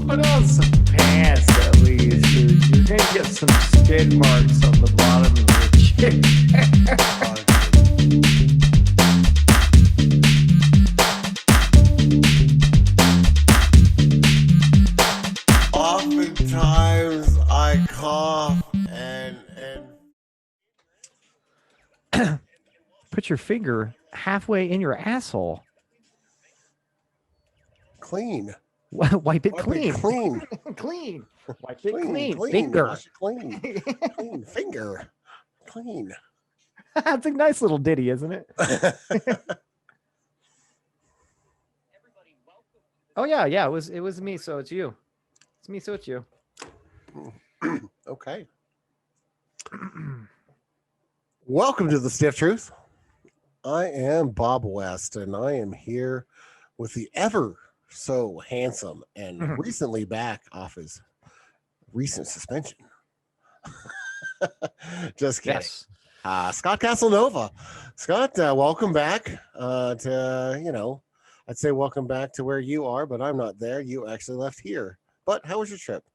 Put on some pants at least. You're gonna get some skid marks on the bottom of your chair. Oftentimes I cough and Put your finger halfway in your asshole. clean. Wipe it Wipe clean. it clean. Clean. Wipe it clean. Clean. Finger. Wash it clean. Clean. Finger. Clean. That's a nice little ditty, isn't it? Oh yeah. It was me, so it's you. It's me, so it's you. Okay. Welcome to the Stiff Truth. I am Bob West, and I am here with the ever so handsome and recently back off his recent suspension. Just kidding. Yes. Scott Casanova. Scott, welcome back to, I'd say welcome back to where you are, but I'm not there. You actually left here. But how was your trip?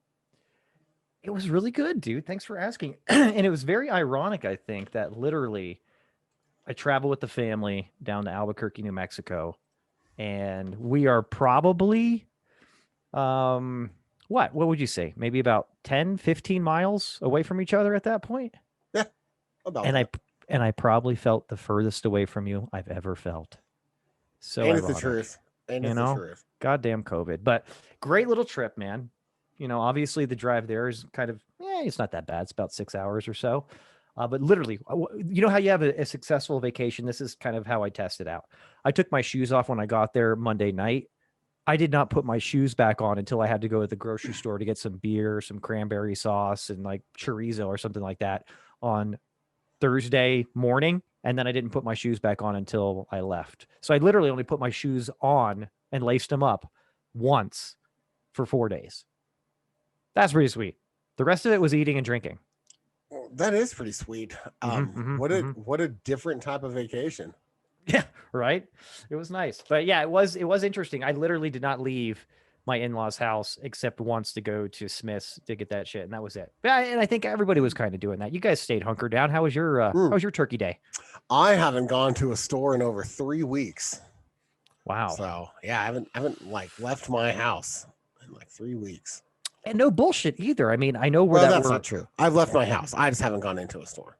It was really good, dude. Thanks for asking. And it was very ironic, I think, that literally I travel with the family down to Albuquerque, New Mexico, and we are probably, what would you say? Maybe about 10, 15 miles away from each other at that point? Yeah, about and that. I probably felt the furthest away from you I've ever felt. So Ain't it the ironic. truth? Ain't it the truth? Goddamn COVID. But great little trip, man. Obviously the drive there is kind of, it's not that bad. It's about 6 hours or so. But literally, you know how you have a successful vacation? This is kind of how I tested out. I took my shoes off when I got there Monday night. I did not put my shoes back on until I had to go to the grocery store to get some beer, some cranberry sauce, and like chorizo or something like that on Thursday morning. And then I didn't put my shoes back on until I left. So I literally only put my shoes on and laced them up once for 4 days. That's pretty sweet. The rest of it was eating and drinking. Well, that is pretty sweet. What a different type of vacation. Yeah, right. It was nice. But yeah, it was interesting. I literally did not leave my in-laws' house except once to go to Smith's to get that shit, and that was it. And I think everybody was kind of doing that. You guys stayed hunkered down. How was your turkey day? I haven't gone to a store in over 3 weeks. Wow. So yeah, I haven't like left my house in like 3 weeks. And no bullshit either. I mean, I know that's not true. I've left my house. I just haven't gone into a store.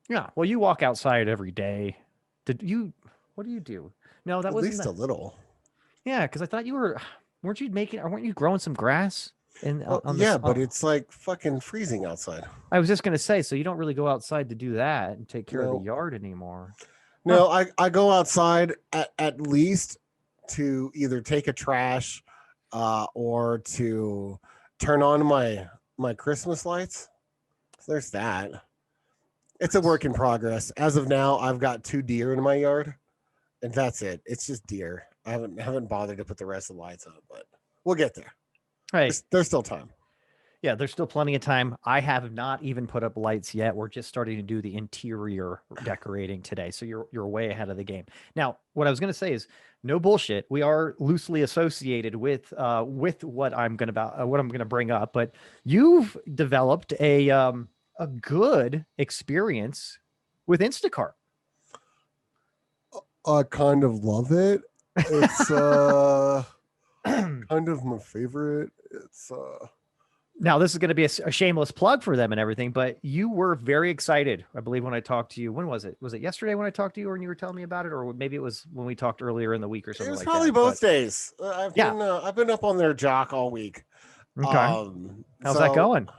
Yeah. Well, you walk outside every day. What do you do? No, that wasn't at least a little. Yeah, because I thought weren't you growing some grass? But it's like fucking freezing outside. I was just going to say, so you don't really go outside to do that and take care of the yard anymore. No, I go outside at least to either take a trash or to turn on my Christmas lights. So there's that. It's a work in progress. As of now, I've got 2 deer in my yard, and that's it. It's just deer. I haven't bothered to put the rest of the lights up, but we'll get there. Right. There's still time. Yeah, there's still plenty of time. I have not even put up lights yet. We're just starting to do the interior decorating today. So you're way ahead of the game. Now, what I was going to say is no bullshit. We are loosely associated with what I'm going to bring up, but you've developed a good experience with Instacart. I kind of love it. It's kind of my favorite. It's Now, this is going to be a shameless plug for them and everything, but you were very excited, I believe, when I talked to you. When was it? Was it yesterday when I talked to you and you were telling me about it? Or maybe it was when we talked earlier in the week or something like that? It was probably both days. I've been up on their jock all week. Okay. How's that going?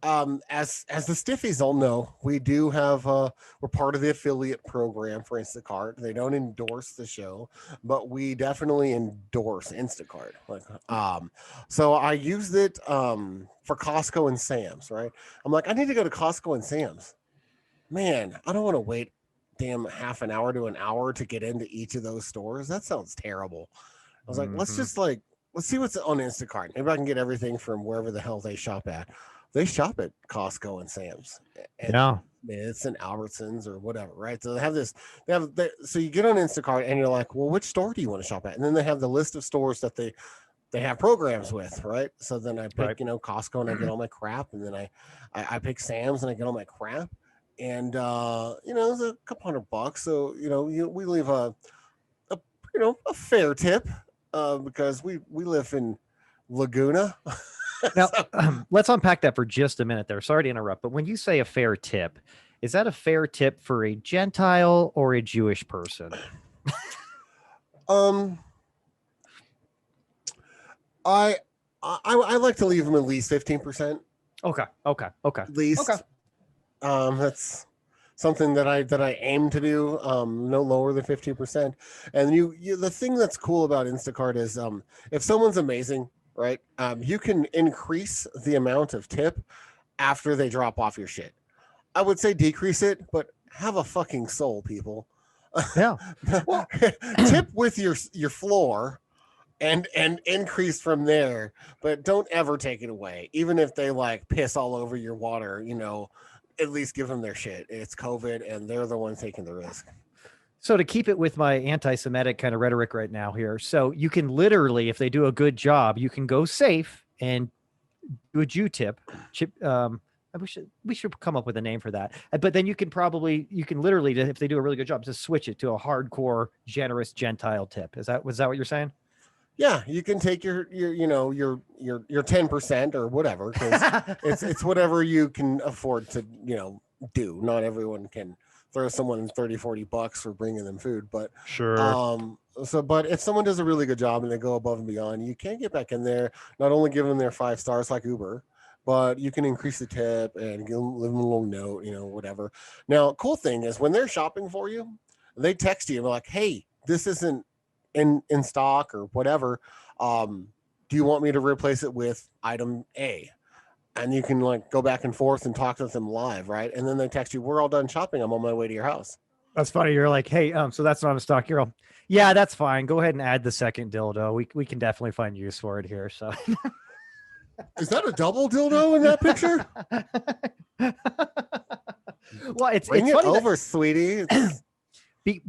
As the Stiffies all know, we do have we're part of the affiliate program for Instacart. They don't endorse the show, but we definitely endorse Instacart. So I used it for Costco and Sam's, right? I'm like, I need to go to Costco and Sam's. Man, I don't want to wait damn half an hour to an hour to get into each of those stores. That sounds terrible. I was like, let's see what's on Instacart. Maybe I can get everything from wherever the hell they shop at. They shop at Costco and Sam's, and Smith's and Albertsons or whatever, right? So they have so you get on Instacart and you're like, well, which store do you want to shop at? And then they have the list of stores that they they have programs with, right? So then I pick, Right. Costco and I get all my crap, and then I pick Sam's and I get all my crap, and it's a couple $100. So we leave a a fair tip, because we live in Laguna. Now, let's unpack that for just a minute there. Sorry to interrupt, but when you say a fair tip, is that a fair tip for a Gentile or a Jewish person? I like to leave them at least 15%. Okay. At least. Okay. That's something that I aim to do, no lower than 15%. And the thing that's cool about Instacart is, if someone's amazing, right, you can increase the amount of tip after they drop off your shit. I would say decrease it, but have a fucking soul, people. Yeah. Well, tip with your floor and increase from there, but don't ever take it away. Even if they like piss all over your water, at least give them their shit. It's COVID and they're the ones taking the risk. So to keep it with my anti-Semitic kind of rhetoric right now here, so you can literally, if they do a good job, you can go safe and do a Jew tip. We should come up with a name for that. But then you can literally, if they do a really good job, just switch it to a hardcore, generous Gentile tip. Was that what you're saying? Yeah, you can take your 10% or whatever, because it's whatever you can afford to do. Not everyone can throw someone $30-$40 for bringing them food, but sure. But if someone does a really good job and they go above and beyond, you can get back in there. Not only give them their 5 stars like Uber, but you can increase the tip and give them a little note, whatever. Now, cool thing is when they're shopping for you, they text you like, "Hey, this isn't in stock or whatever. Do you want me to replace it with item A?" And you can like go back and forth and talk to them live, right? And then they text you, "We're all done shopping. I'm on my way to your house." That's funny. You're like, "Hey, so that's not a stock." You're all, "Yeah, that's fine. Go ahead and add the second dildo. We can definitely find use for it here." So is that a double dildo in that picture? Well, it's Bring it funny over, sweetie.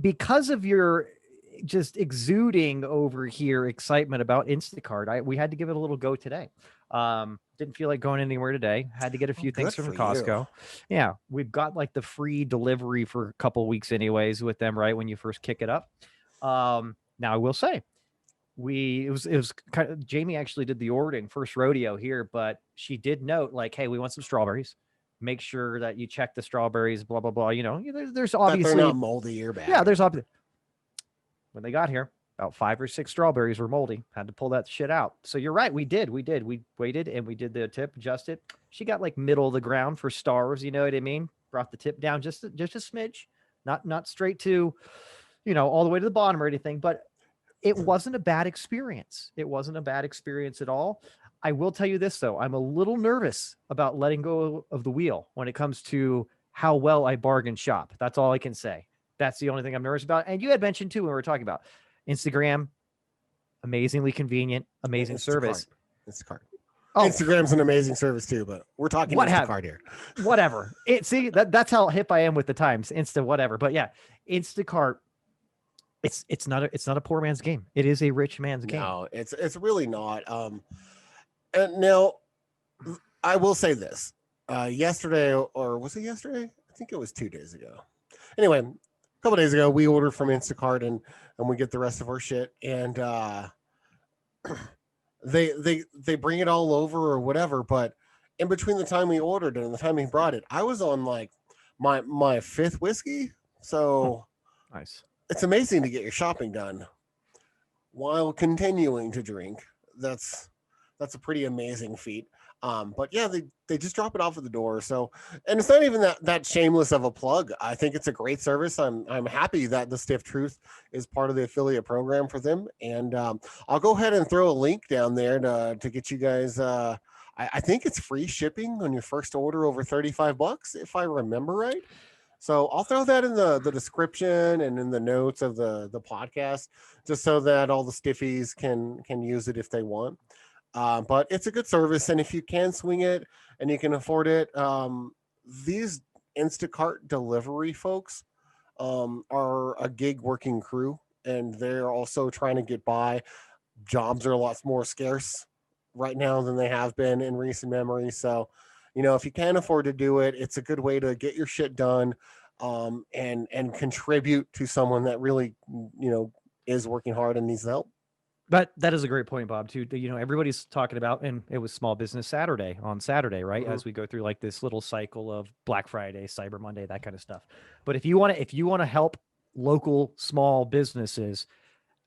Because of your just exuding over here excitement about Instacart, we had to give it a little go today. Didn't feel like going anywhere today. Had to get a few things from Costco. Yeah, we've got like the free delivery for a couple weeks anyways with them, right? When you first kick it up. Now I will say, it was kind of, Jamie actually did the ordering, first rodeo here, but she did note like, "Hey, we want some strawberries. Make sure that you check the strawberries, blah blah blah." There's obviously they're not moldy or bad. Yeah, there's obviously. When they got here, about 5 or 6 strawberries were moldy. Had to pull that shit out. So you're right. We did. We waited and we did the tip, adjusted. She got like middle of the ground for stars. You know what I mean? Brought the tip down just a smidge, not straight to, all the way to the bottom or anything. But it wasn't a bad experience. It wasn't a bad experience at all. I will tell you this though. I'm a little nervous about letting go of the wheel when it comes to how well I bargain shop. That's all I can say. That's the only thing I'm nervous about. And you had mentioned too when we were talking about Instagram, amazingly convenient, amazing service. Instacart. Oh, Instagram's an amazing service too, but we're talking Instacart here. Whatever. That's how hip I am with the times. whatever. But yeah, Instacart. It's not a poor man's game. It is a rich man's game. No, it's really not. And now I will say this. Yesterday, or was it yesterday? I think it was 2 days ago. Anyway, a couple days ago, we ordered from Instacart and we get the rest of our shit, and they bring it all over or whatever. But in between the time we ordered it and the time he brought it, I was on like my 5th whiskey. So nice. It's amazing to get your shopping done while continuing to drink. That's a pretty amazing feat. But yeah, they just drop it off at the door. So, and it's not even that shameless of a plug. I think it's a great service. I'm happy that the Stiff Truth is part of the affiliate program for them. And I'll go ahead and throw a link down there to get you guys. I think it's free shipping on your first order over $35, if I remember right. So I'll throw that in the description and in the notes of the podcast, just so that all the Stiffies can use it if they want. But it's a good service, and if you can swing it and you can afford it, these Instacart delivery folks are a gig working crew, and they're also trying to get by. jobs are a lot more scarce right now than they have been in recent memory. So, you know, if you can afford to do it, it's a good way to get your shit done, and contribute to someone that really, you know, is working hard and needs help. But that is a great point, Bob, too. You know, everybody's talking about, and it was Small Business Saturday on Saturday, right? Mhm. As we go through like this little cycle of Black Friday, Cyber Monday, that kind of stuff. But if you want to help local small businesses,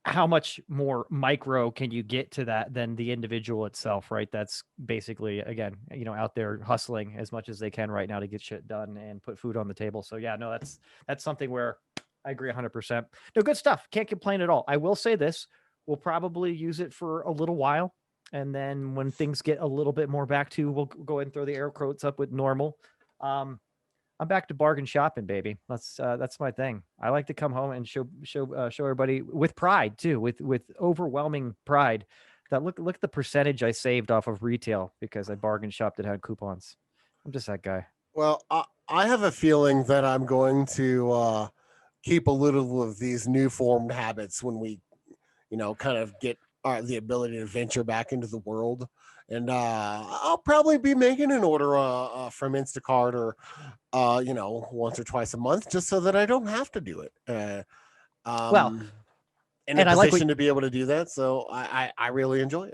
how much more micro can you get to that than the individual itself, right? That's basically, again, you know, out there hustling as much as they can right now to get shit done and put food on the table. So yeah, no, that's something where I agree 100%. No, good stuff. Can't complain at all. I will say this, we'll probably use it for a little while. And then when things get a little bit more back to, we'll go ahead and throw the air quotes up with normal. I'm back to bargain shopping, baby. That's my thing. I like to come home and show everybody with pride too, with overwhelming pride. That look at the percentage I saved off of retail because I bargain shopped and had coupons. I'm just that guy. Well, I have a feeling that I'm going to keep a little of these new formed habits when we, you know, kind of get the ability to venture back into the world. And I'll probably be making an order from Instacart or, you know, once or twice a month, just so that I don't have to do it. Well, In a and I like position to be able to do that. So I really enjoy it.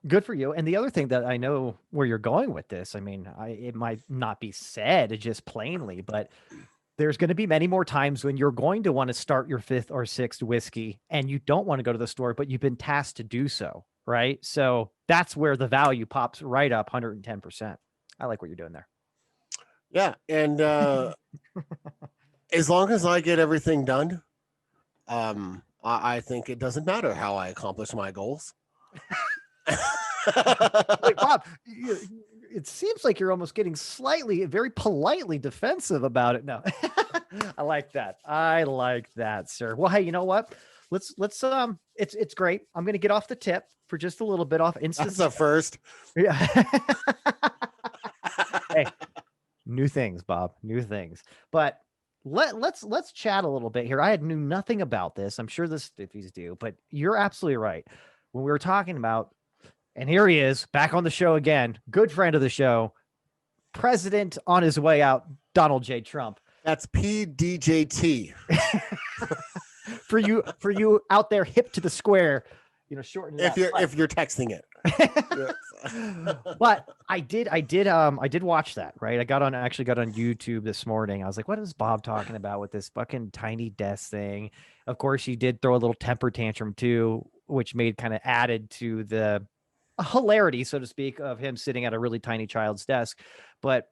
good for you. And the other thing that I know where you're going with this, I mean, it might not be said just plainly, but there's going to be many more times when you're going to want to start your fifth or sixth whiskey and you don't want to go to the store, but you've been tasked to do so. Right. So that's where the value pops right up 110%. I like what you're doing there. Yeah. And as long as I get everything done, I think it doesn't matter how I accomplish my goals. Wait, Bob, it seems like you're almost getting very politely defensive about it. No, I like that. I like that, sir. Well, hey, you know what? Let's it's great. I'm gonna get off the tip for just a little bit off That's the first. Yeah. Hey, new things, Bob. New things. But let's chat a little bit here. I knew nothing about this. I'm sure the Stiffies do, but you're absolutely right. When we were talking about, and here he is back on the show again, good friend of the show, president on his way out, Donald J. Trump. That's PDJT. For you out there hip to the square, you know, shorten if you're texting it. But I did watch that, right? I actually got on YouTube this morning. I was like, what is Bob talking about with this fucking tiny desk thing? Of course, he did throw a little temper tantrum too, which made kind of added to the hilarity, so to speak, of him sitting at a really tiny child's desk. But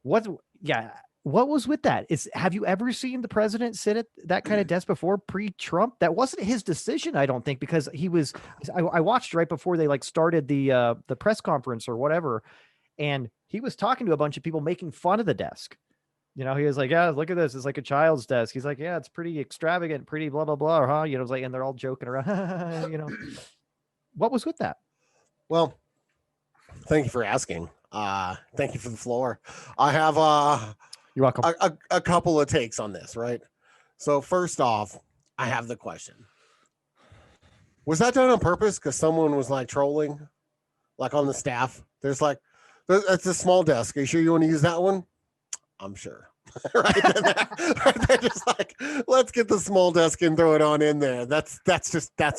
what was with that? Have you ever seen the president sit at that kind of desk before pre-Trump? That wasn't his decision, I don't think, because I watched right before they like started the press conference or whatever, and he was talking to a bunch of people making fun of the desk. You know, he was like, yeah, look at this. It's like a child's desk. He's like, yeah, it's pretty extravagant, pretty blah, blah, blah. Huh? You know, it's like, and they're all joking around, you know, what was with that? Well, thank you for asking. Thank you for the floor. I have You're welcome. a couple of takes on this, right? So first off, I have the question. Was that done on purpose? Because someone was like trolling, like on the staff. It's a small desk. Are you sure you want to use that one? I'm sure. Right they're just like, let's get the small desk and throw it on in there. That's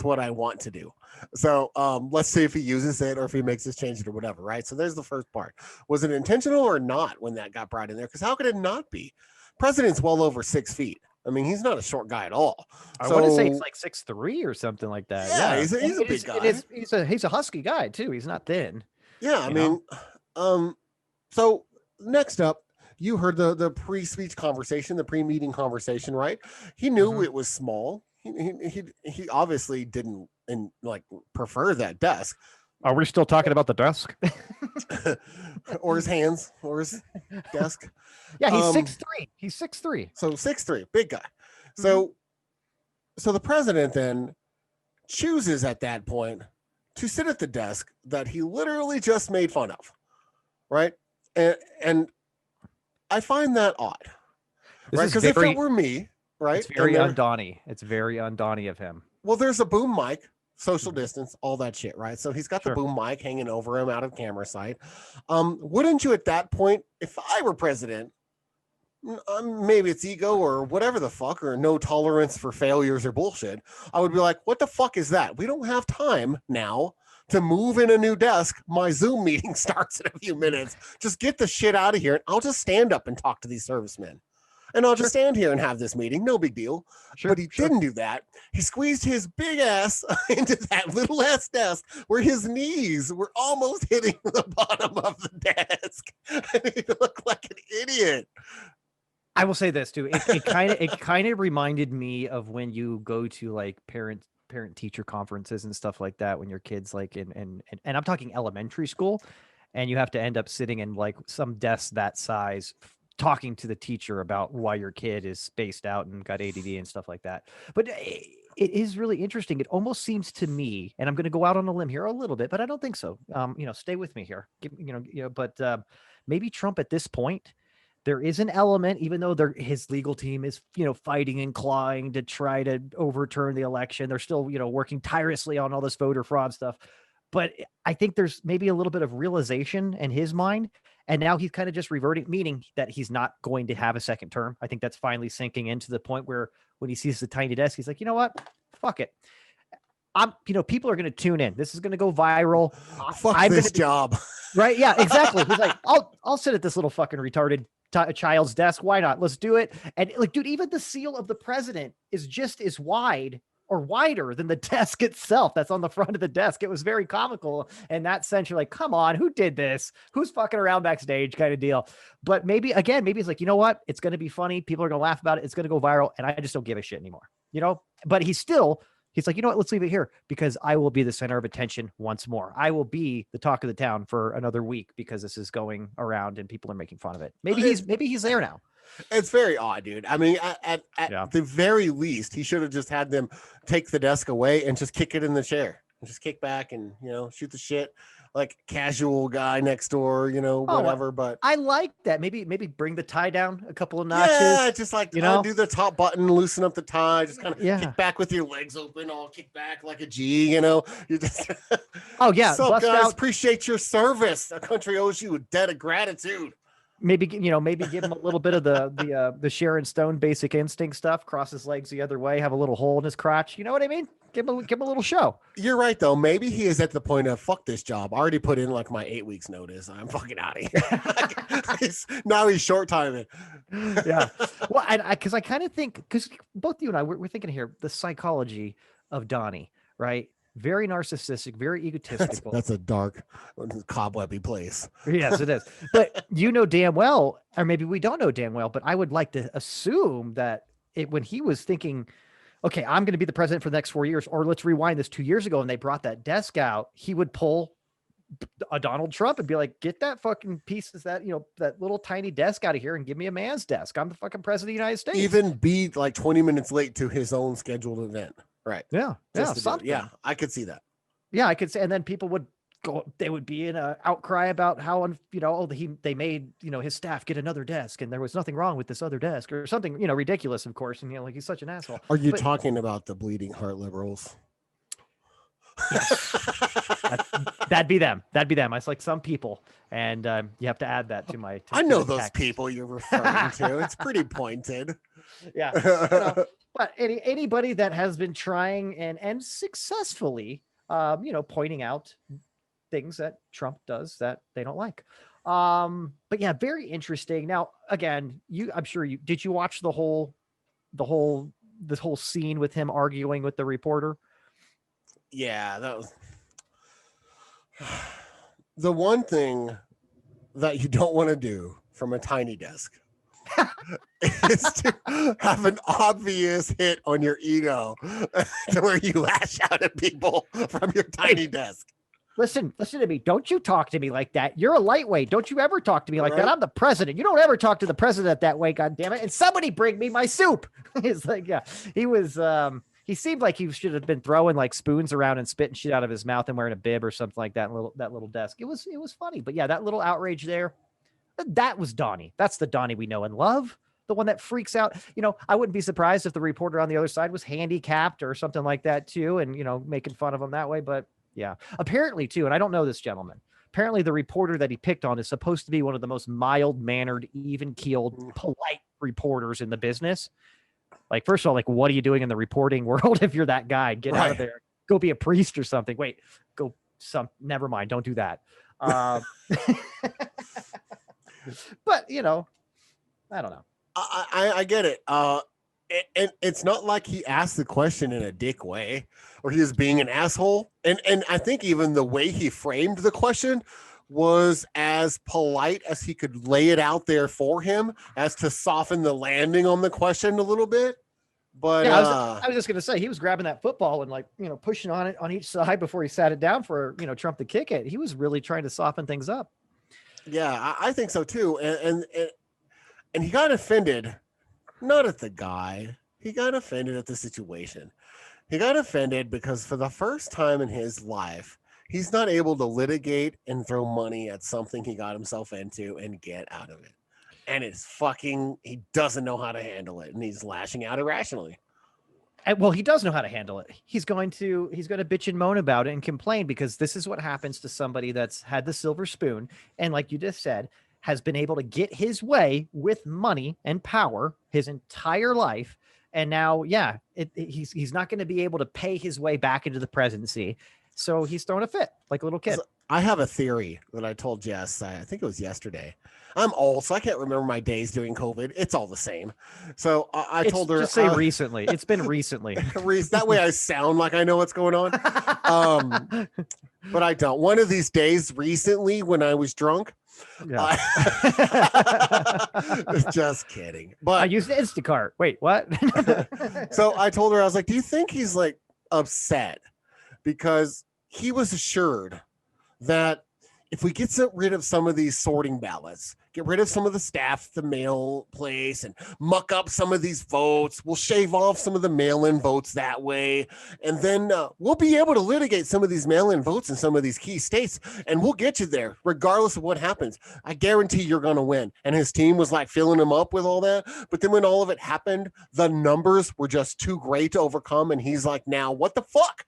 what I want to do. So let's see if he uses it or if he makes us change it or whatever, right? So there's the first part. Was it intentional or not when that got brought in there? Because how could it not be? President's well over 6 feet. I mean, he's not a short guy at all. I want to say it's like 6'3" or something like that. Yeah, he's a big guy. He's a husky guy too. He's not thin. Yeah, I mean, so next up, you heard the pre-speech conversation, the pre-meeting conversation, right? He knew it was small. He obviously didn't prefer that desk. Are we still talking about the desk? Or his hands, or his desk? Yeah, he's 6'3". He's 6'3". So 6'3", big guy. So the president then chooses at that point to sit at the desk that he literally just made fun of, right? And I find that odd, right? Because if it were me, right? It's very undawny. It's very undawny of him. Well, there's a boom mic social distance, all that shit, right? So he's got the Sure. boom mic hanging over him out of camera sight. Wouldn't you at that point, if I were president, maybe it's ego or whatever the fuck, or no tolerance for failures or bullshit, I would be like, what the fuck is that? We don't have time now to move in a new desk. My Zoom meeting starts in a few minutes. Just get the shit out of here. And I'll just stand up and talk to these servicemen. And I'll just stand here and have this meeting. No big deal. Sure, But he didn't do that. He squeezed his big ass into that little ass desk where his knees were almost hitting the bottom of the desk. And he looked like an idiot. I will say this too. It kind of reminded me of when you go to like parent teacher conferences and stuff like that when your kids like and I'm talking elementary school, and you have to end up sitting in like some desk that size talking to the teacher about why your kid is spaced out and got ADD and stuff like that. But it is really interesting. It almost seems to me, and I'm going to go out on a limb here a little bit, but I don't think so. Stay with me here. But maybe Trump at this point, there is an element, even though his legal team is, fighting and clawing to try to overturn the election. They're still, working tirelessly on all this voter fraud stuff. But I think there's maybe a little bit of realization in his mind. And now he's kind of just reverting, meaning that he's not going to have a second term. I think that's finally sinking into the point where when he sees the tiny desk, he's like, you know what? Fuck it. People are going to tune in. This is going to go viral. Fuck this job. Right. Yeah, exactly. He's like, I'll sit at this little fucking retarded child's desk. Why not? Let's do it. And like, dude, even the seal of the president is just as wide or wider than the desk itself that's on the front of the desk. It was very comical in that sense. You're like, come on, who did this? Who's fucking around backstage kind of deal? But maybe it's like, you know what? It's going to be funny. People are going to laugh about it. It's going to go viral. And I just don't give a shit anymore, but he's like, you know what? Let's leave it here because I will be the center of attention once more. I will be the talk of the town for another week because this is going around and people are making fun of it. Maybe he's there now. It's very odd, dude. I mean, at the very least, he should have just had them take the desk away and just kick it in the chair and just kick back and, shoot the shit like casual guy next door, whatever. But I like that. Maybe bring the tie down a couple of notches. Yeah, just like, do the top button, loosen up the tie, just kind of kick back with your legs open, all kick back like a G, You just, oh yeah. So guys, appreciate your service. Our country owes you a debt of gratitude. Maybe give him a little bit of the Sharon Stone Basic Instinct stuff, cross his legs the other way, have a little hole in his crotch. You know what I mean? Give him a little show. You're right, though. Maybe he is at the point of, fuck this job. I already put in like my 8 weeks notice. I'm fucking out of here. Now he's short timing. Yeah. Well, because I kind of think, because both you and I, we're thinking here, the psychology of Donnie, right? Very narcissistic, very egotistical. That's a dark, cobwebby place. Yes, it is. But damn well, or maybe we don't know damn well, but I would like to assume that when he was thinking, okay, I'm going to be the president for the next 4 years, or let's rewind this 2 years ago and they brought that desk out, he would pull a Donald Trump and be like, get that fucking piece of that, that little tiny desk out of here and give me a man's desk. I'm the fucking president of the United States. Even be like 20 minutes late to his own scheduled event. Right. Yeah. Yeah. I could see that. Yeah, I could say, and then people would go, they would be in an outcry about how, they made, his staff get another desk and there was nothing wrong with this other desk or something, ridiculous, of course. And, like, he's such an asshole. Are you talking about the bleeding heart liberals? That'd be them. It's like some people. And you have to add that to my. I know those text. People you're referring to. It's pretty pointed. Yeah. But anybody that has been trying and successfully, pointing out things that Trump does that they don't like. But yeah, very interesting. Now, again, I'm sure did you watch this whole scene with him arguing with the reporter? Yeah, that was the one thing that you don't want to do from a tiny desk. Is to have an obvious hit on your ego to where you lash out at people from your tiny desk. Listen to me. Don't you talk to me like that. You're a lightweight. Don't you ever talk to me like that. I'm the president. You don't ever talk to the president that way, God damn it. And somebody bring me my soup. It's like, yeah, he was, he seemed like he should have been throwing like spoons around and spitting shit out of his mouth and wearing a bib or something like that. That little desk. It was funny, but yeah, that little outrage there, that was Donnie. That's the Donnie we know and love. the one that freaks out. I wouldn't be surprised if the reporter on the other side was handicapped or something like that too, and making fun of him that way. But yeah, apparently too, and I don't know this gentleman. Apparently, the reporter that he picked on is supposed to be one of the most mild-mannered, even-keeled, polite reporters in the business. Like, first of all, like, what are you doing in the reporting world if you're that guy? Get out of there. Go be a priest or something. Wait, never mind. Don't do that. But, I don't know. I get it. And it's not like he asked the question in a dick way or he was being an asshole. And I think even the way he framed the question was as polite as he could lay it out there for him as to soften the landing on the question a little bit. But yeah, I was just going to say, he was grabbing that football and pushing on it on each side before he sat it down for, Trump to kick it. He was really trying to soften things up. Yeah, I think so too. And he got offended. Not at the guy. He got offended at the situation. He got offended because for the first time in his life, he's not able to litigate and throw money at something he got himself into and get out of it. And he doesn't know how to handle it. And he's lashing out irrationally. Well, he does know how to handle it. He's going to bitch and moan about it and complain because this is what happens to somebody that's had the silver spoon. And like you just said, has been able to get his way with money and power his entire life. And now, he's not going to be able to pay his way back into the presidency. So he's throwing a fit like a little kid. So I have a theory that I told Jess, I think it was yesterday. I'm old, so I can't remember my days during COVID. It's all the same. So I told her. Just say recently. It's been recently. That way I sound like I know what's going on. But I don't. One of these days recently when I was drunk. Yeah. Just kidding. But I used Instacart. Wait, what? So I told her, I was like, do you think he's like upset? Because he was assured that if we get rid of some of these sorting ballots, get rid of some of the staff at the mail place and muck up some of these votes, we'll shave off some of the mail-in votes that way. And then we'll be able to litigate some of these mail-in votes in some of these key states. And we'll get you there regardless of what happens. I guarantee you're going to win. And his team was like filling him up with all that. But then when all of it happened, the numbers were just too great to overcome. And he's like, now what the fuck?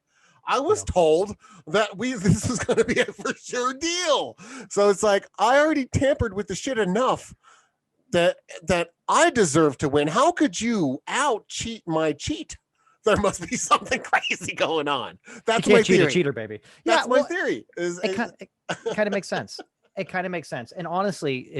I was told that this was going to be a for sure deal. So it's like, I already tampered with the shit enough that I deserve to win. How could you out cheat my cheat? There must be something crazy going on. That's my theory. Cheat a cheater, baby. That's my theory. It kind of makes sense. It kind of makes sense. And honestly,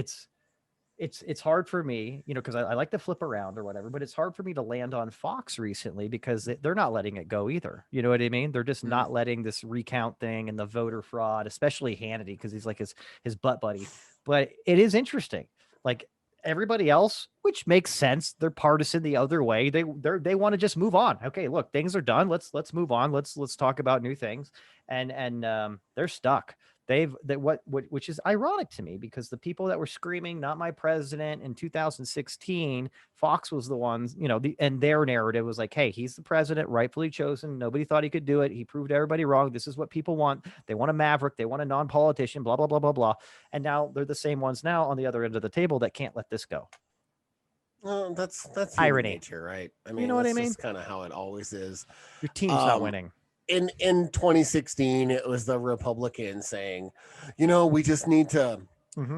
it's hard for me, because I like to flip around or whatever, but it's hard for me to land on Fox recently because they're not letting it go either. You know what I mean? They're just not letting this recount thing and the voter fraud, especially Hannity, because he's like his butt buddy. But it is interesting. Like everybody else, which makes sense. They're partisan the other way. They want to just move on. Okay, look, things are done. Let's move on. Let's talk about new things. And they're stuck. Which is ironic to me because the people that were screaming "not my president" in 2016, Fox was the ones, and their narrative was like, hey, he's the president, rightfully chosen. Nobody thought he could do it. He proved everybody wrong. This is what people want. They want a maverick. They want a non-politician, blah, blah, blah, blah, blah. And now they're the same ones now on the other end of the table that can't let this go. Well, that's irony, nature, right? I mean, you know what I mean? That's kind of how it always is. Your team's not winning. In 2016, it was the Republicans saying, we just need to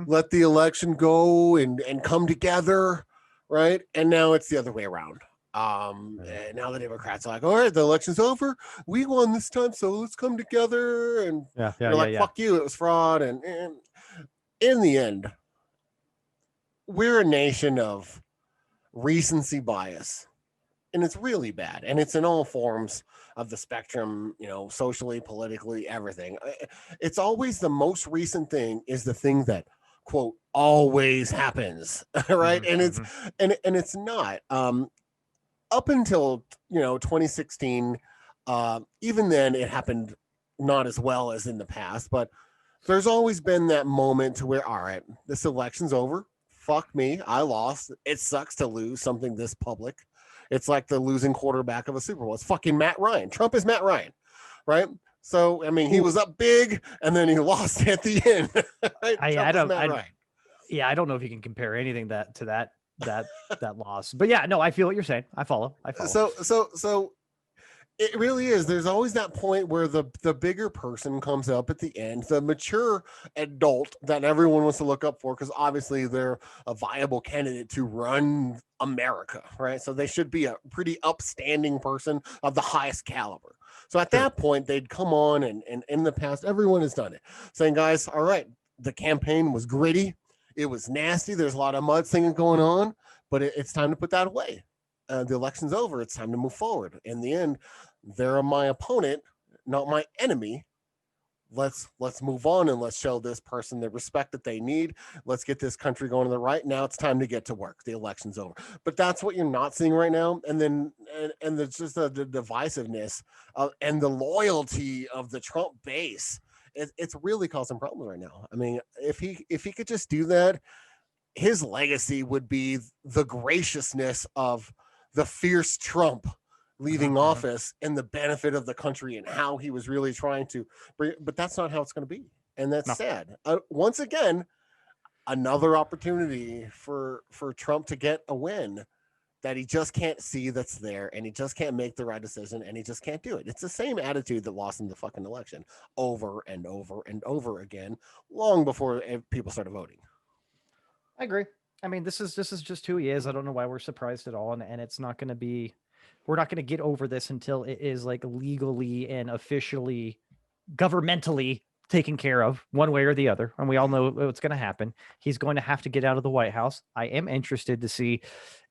let the election go and come together, right? And now it's the other way around. And now the Democrats are like, all right, the election's over. We won this time, so let's come together. And fuck you, it was fraud. And in the end, we're a nation of recency bias. And it's really bad. And it's in all forms of the spectrum, socially, politically, everything. It's always the most recent thing is the thing that, quote, always happens, right? Mm-hmm. And it's not. Up until, 2016, even then it happened not as well as in the past, but there's always been that moment to where, all right, this election's over. Fuck me, I lost. It sucks to lose something this public. It's like the losing quarterback of a Super Bowl. It's fucking Matt Ryan. Trump is Matt Ryan, right? So, I mean, he was up big and then he lost at the end. Right? I don't know if you can compare anything to that that loss. But yeah, no, I feel what you're saying. I follow. So it really is. There's always that point where the bigger person comes up at the end, the mature adult that everyone wants to look up for, because obviously they're a viable candidate to run America, right? So they should be a pretty upstanding person of the highest caliber. So at that point, they'd come on, and in the past, everyone has done it, saying, guys, all right, the campaign was gritty. It was nasty. There's a lot of mudslinging going on, but it's time to put that away. The election's over. It's time to move forward. In the end, they're my opponent, not my enemy. Let's move on, and let's show this person the respect that they need. Let's get this country going to the right. Now it's time to get to work. The election's over. But that's what you're not seeing right now. And then and it's just the divisiveness and the loyalty of the Trump base. It's really causing problems right now. I mean, if he could just do that, his legacy would be the graciousness of the fierce Trump leaving office and the benefit of the country and how he was really trying to bring, but that's not how it's going to be. And that's sad. Once again, another opportunity for Trump to get a win that he just can't see that's there, and he just can't make the right decision, and he just can't do it. It's the same attitude that lost him the fucking election over and over and over again, long before people started voting. I agree. I mean, this is just who he is. I don't know why we're surprised at all. And it's not going to be, we're not going to get over this until it is like legally and officially, governmentally taken care of one way or the other. And we all know what's going to happen. He's going to have to get out of the White House. I am interested to see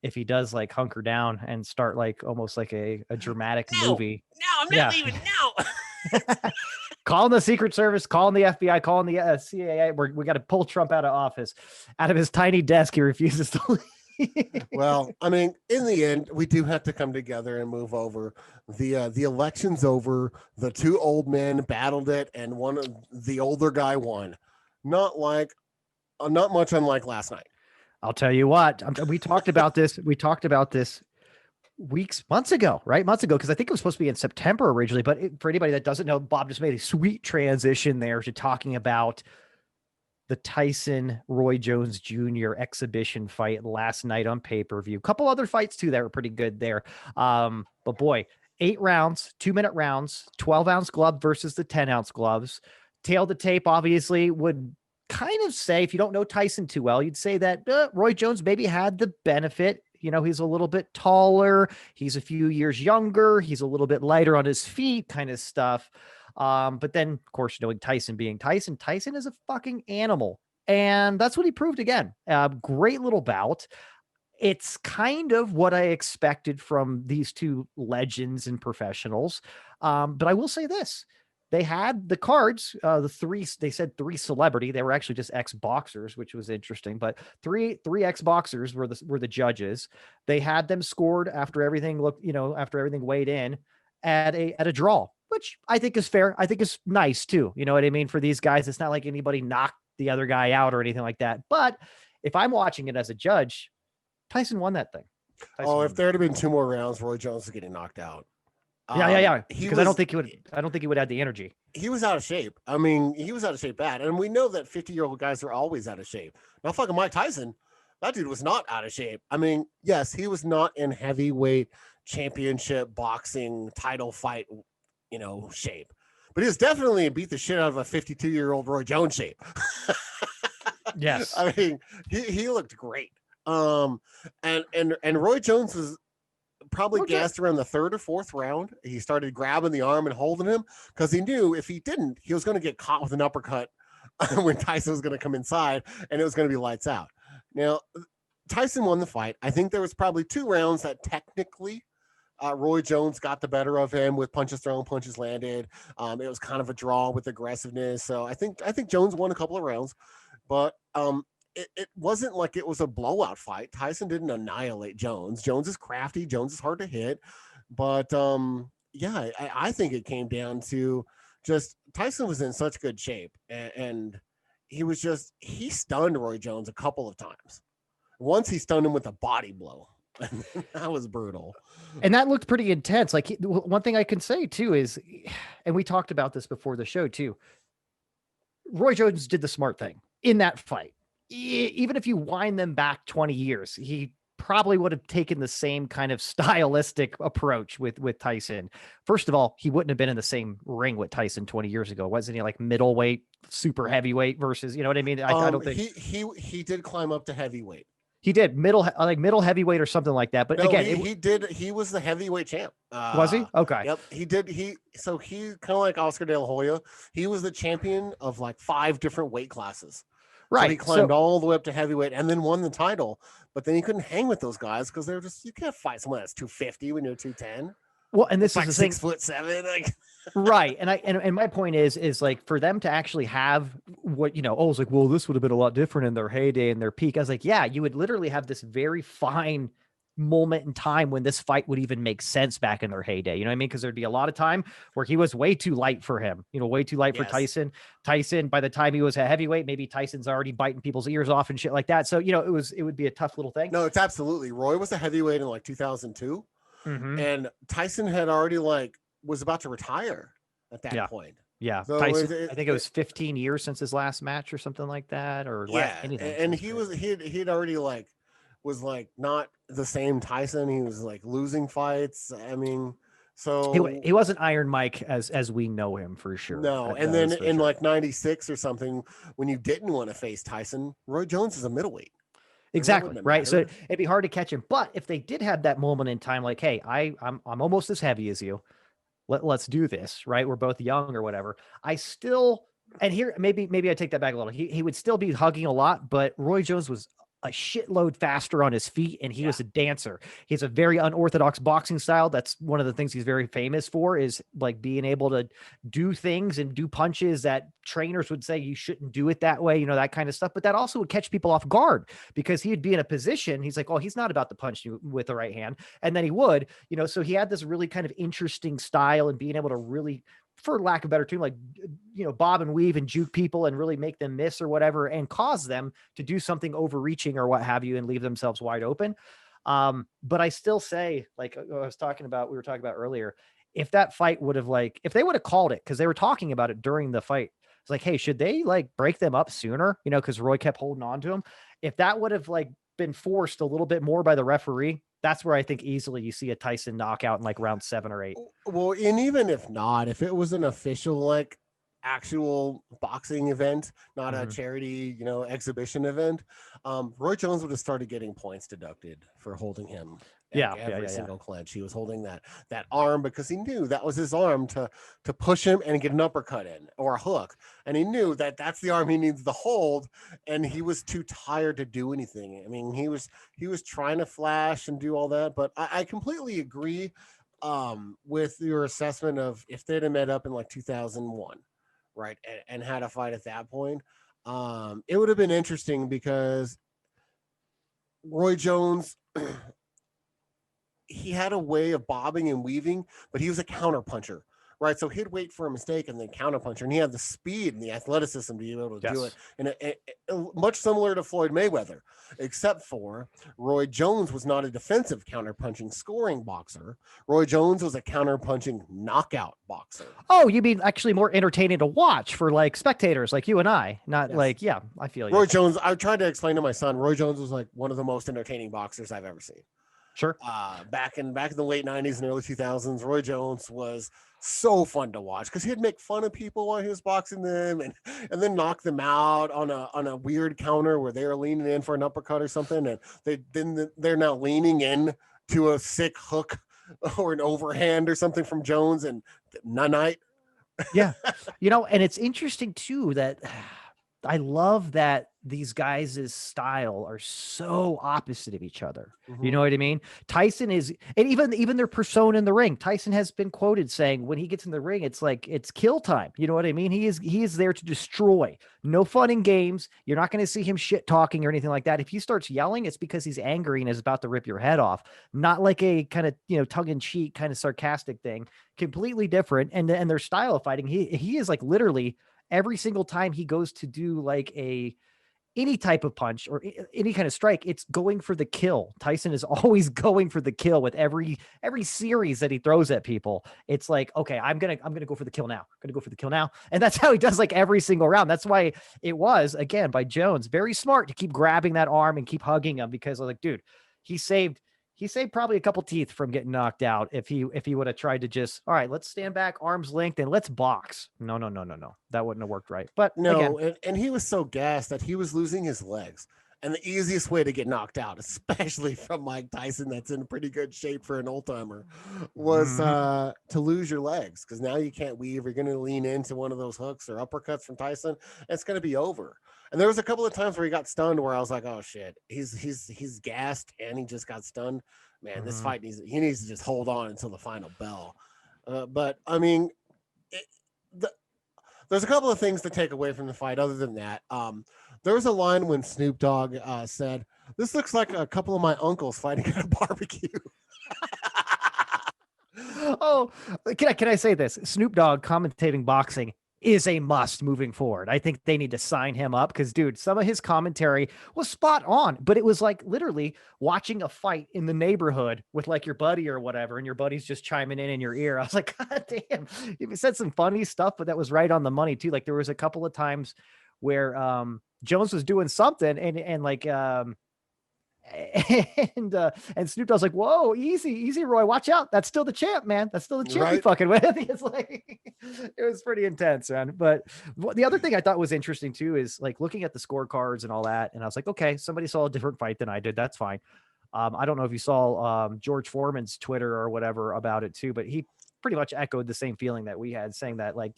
if he does like hunker down and start like almost like a dramatic movie. No, I'm not leaving. No. Calling the Secret Service, calling the FBI, calling the CIA. We got to pull Trump out of office. Out of his tiny desk, he refuses to leave. Well, I mean, in the end, we do have to come together and move over. The election's over. The two old men battled it, and one of the older guy won. Not much unlike last night. I'll tell you what. We talked about this. Months ago, because I think it was supposed to be in September originally. But for anybody that doesn't know, Bob just made a sweet transition there to talking about the Tyson Roy Jones Jr. exhibition fight last night on pay-per-view. A couple other fights too that were pretty good there. But boy, 8 rounds, 2-minute rounds, 12-ounce glove versus the 10-ounce gloves. Tail to tape obviously would kind of say, if you don't know Tyson too well, you'd say that Roy Jones maybe had the benefit. You know, he's a little bit taller. He's a few years younger. He's a little bit lighter on his feet, kind of stuff. But then, of course, knowing Tyson being Tyson is a fucking animal. And that's what he proved again. Great little bout. It's kind of what I expected from these two legends and professionals. But I will say this. They had the cards, they said 3 celebrity. They were actually just ex-boxers, which was interesting, but three ex-boxers were the judges. They had them scored after everything weighed in at a draw, which I think is fair. I think is nice too. You know what I mean? For these guys, it's not like anybody knocked the other guy out or anything like that. But if I'm watching it as a judge, Tyson won that thing. If there had been 2 more rounds, Roy Jones is getting knocked out. Yeah. Because I don't think he would have the energy. He was out of shape. I mean, he was out of shape bad. And we know that 50-year-old guys are always out of shape. Now, fucking Mike Tyson, that dude was not out of shape. I mean, yes, he was not in heavyweight championship boxing title fight, shape. But he was definitely beat the shit out of a 52-year-old Roy Jones shape. Yes. I mean, he looked great. And Roy Jones was probably gassed around the 3rd or 4th round. He started grabbing the arm and holding him because he knew if he didn't, he was going to get caught with an uppercut when Tyson was going to come inside, and it was going to be lights out. Now, Tyson won the fight. I think there was probably 2 rounds that technically Roy Jones got the better of him with punches thrown, punches landed. It was kind of a draw with aggressiveness. So I think Jones won a couple of rounds, but it wasn't like it was a blowout fight. Tyson didn't annihilate Jones. Jones is crafty. Jones is hard to hit. But I think it came down to just Tyson was in such good shape, and he stunned Roy Jones a couple of times. Once he stunned him with a body blow. That was brutal. And that looked pretty intense. Like one thing I can say too is, and we talked about this before the show too, Roy Jones did the smart thing in that fight. even if you wind them back 20 years, he probably would have taken the same kind of stylistic approach with Tyson. First of all, he wouldn't have been in the same ring with Tyson 20 years ago. Wasn't he like middleweight, super heavyweight versus, you know what I mean? I don't think he did climb up to heavyweight. he did middle heavyweight or something like that. But No, again, he did. He was the heavyweight champ. Was he? Okay. Yep, he did. He kind of like Oscar De La Hoya. He was the champion of like 5 different weight classes. Right. So he climbed all the way up to heavyweight and then won the title. But then he couldn't hang with those guys because they're just, you can't fight someone that's 250 when you're 210. Well, and this like is the thing. 6'7", like. Right. And my point is like for them to actually have what, I was like, well, this would have been a lot different in their heyday and their peak. I was like, yeah, you would literally have this very fine moment in time when this fight would even make sense back in their heyday. You know what I mean? Because there'd be a lot of time where he was way too light for him, way too light for Tyson. Tyson, by the time he was a heavyweight, maybe Tyson's already biting people's ears off and shit like that. So, it would be a tough little thing. No, it's absolutely. Roy was a heavyweight in like 2002. Mm-hmm. And Tyson had already was about to retire at that point. Yeah. So Tyson, I think it was 15 years since his last match or something like that. Or anything. And he'd already was not the same Tyson. He was losing fights. I mean, so he wasn't Iron Mike as we know him for sure. No. And then in 96 or something, when you didn't want to face Tyson, Roy Jones is a middleweight. Exactly. Right. So it'd be hard to catch him. But if they did have that moment in time, like, hey, I'm almost as heavy as you. Let's do this. Right. We're both young or whatever. I still, and here, maybe I take that back a little. He would still be hugging a lot, but Roy Jones was a shitload faster on his feet, and he was a dancer. He has a very unorthodox boxing style. That's one of the things he's very famous for, is being able to do things and do punches that trainers would say you shouldn't do it that way, that kind of stuff. But that also would catch people off guard because he'd be in a position. He's like, oh, he's not about to punch you with the right hand. And then he would, so he had this really kind of interesting style and being able to really, for lack of a better term, bob and weave and juke people and really make them miss or whatever, and cause them to do something overreaching or what have you and leave themselves wide open. But I still say, we were talking about earlier, if that fight would have if they would have called it, because they were talking about it during the fight, it's like, hey, should they break them up sooner? Because Roy kept holding on to him. If that would have been forced a little bit more by the referee, that's where I think easily you see a Tyson knockout in round 7 or 8. Well, and even if not, if it was an official, actual boxing event, not a charity, exhibition event, Roy Jones would have started getting points deducted for holding him. Every single clinch. He was holding that arm because he knew that was his arm to push him and get an uppercut in or a hook. And he knew that that's the arm he needs to hold. And he was too tired to do anything. I mean, he was trying to flash and do all that. But I completely agree with your assessment of if they'd have met up in 2001, right, and had a fight at that point, it would have been interesting because Roy Jones, he had a way of bobbing and weaving, but he was a counter puncher, right? So he'd wait for a mistake and then counter puncher, and he had the speed and the athleticism to be able to do it. And it much similar to Floyd Mayweather, except for Roy Jones was not a defensive counter punching scoring boxer. Roy Jones was a counter punching knockout boxer. Oh, you mean actually more entertaining to watch for spectators like you and I, not I feel you. Roy Jones, I tried to explain to my son, Roy Jones was one of the most entertaining boxers I've ever seen. Sure. Back in the late 90s and early 2000s, Roy Jones was so fun to watch because he'd make fun of people while he was boxing them and then knock them out on a weird counter where they're leaning in for an uppercut or something, and they're now leaning in to a sick hook or an overhand or something from Jones, and night. Yeah. And it's interesting too that I love that these guys' style are so opposite of each other. You know what I mean? Tyson is, and even their persona in the ring, Tyson has been quoted saying when he gets in the ring, it's kill time. You know what I mean? He is there to destroy. No fun in games. You're not going to see him shit talking or anything like that. If he starts yelling, it's because he's angry and is about to rip your head off. Not like a kind of, tongue in cheek, kind of sarcastic thing. Completely different. And their style of fighting, he is literally every single time he goes to do any type of punch or any kind of strike, it's going for the kill. Tyson is always going for the kill with every series that he throws at people. It's like, okay, I'm gonna go for the kill now. I'm gonna go for the kill now, and that's how he does like every single round. That's why it was, again, by Jones, very smart to keep grabbing that arm and keep hugging him, because I was like, dude, he saved probably a couple teeth from getting knocked out if he would have tried to just, all right, let's stand back, arms linked, and let's box. No. That wouldn't have worked right. But No, again, and he was so gassed that he was losing his legs. And the easiest way to get knocked out, especially from Mike Tyson, that's in pretty good shape for an old timer, was to lose your legs, because now you can't weave. You're going to lean into one of those hooks or uppercuts from Tyson. It's going to be over. And there was a couple of times where he got stunned, where I was like, "Oh shit, he's gassed and he just got stunned." Man, this fight needs to just hold on until the final bell. But I mean, there's a couple of things to take away from the fight. Other than that, there was a line when Snoop Dogg said, "This looks like a couple of my uncles fighting at a barbecue." Oh, can I say this? Snoop Dogg commentating boxing is a must moving forward. I think they need to sign him up, because, dude, some of his commentary was spot on, but it was like literally watching a fight in the neighborhood with like your buddy or whatever, and your buddy's just chiming in your ear. I was like, God damn, he said some funny stuff, but that was right on the money too. Like there was a couple of times where Jones was doing something and like and Snoop Dogg's like, whoa, easy, Roy, watch out. That's still the champ, man. That's still the champ you fucking with. It's like, it was pretty intense, man. But the other thing I thought was interesting too is like looking at the scorecards and all that. And I was like, okay, somebody saw a different fight than I did. That's fine. I don't know if you saw George Foreman's Twitter or whatever about it too, but he pretty much echoed the same feeling that we had, saying that like,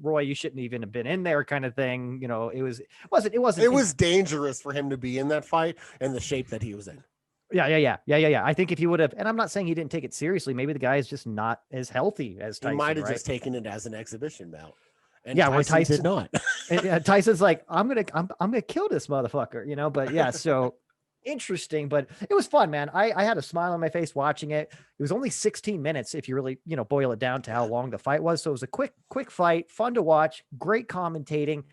Roy, you shouldn't even have been in there, kind of thing. You know, it was dangerous for him to be in that fight and the shape that he was in. Yeah. I think if he would have, and I'm not saying he didn't take it seriously, maybe the guy is just not as healthy as Tyson. He might have just taken it as an exhibition bout. And yeah, Tyson did not. And Tyson's like, I'm gonna kill this motherfucker, you know. But yeah, so interesting, but it was fun, man. I had a smile on my face watching it. It was only 16 minutes if you really, boil it down to how long the fight was. So it was a quick fight, fun to watch, great commentating.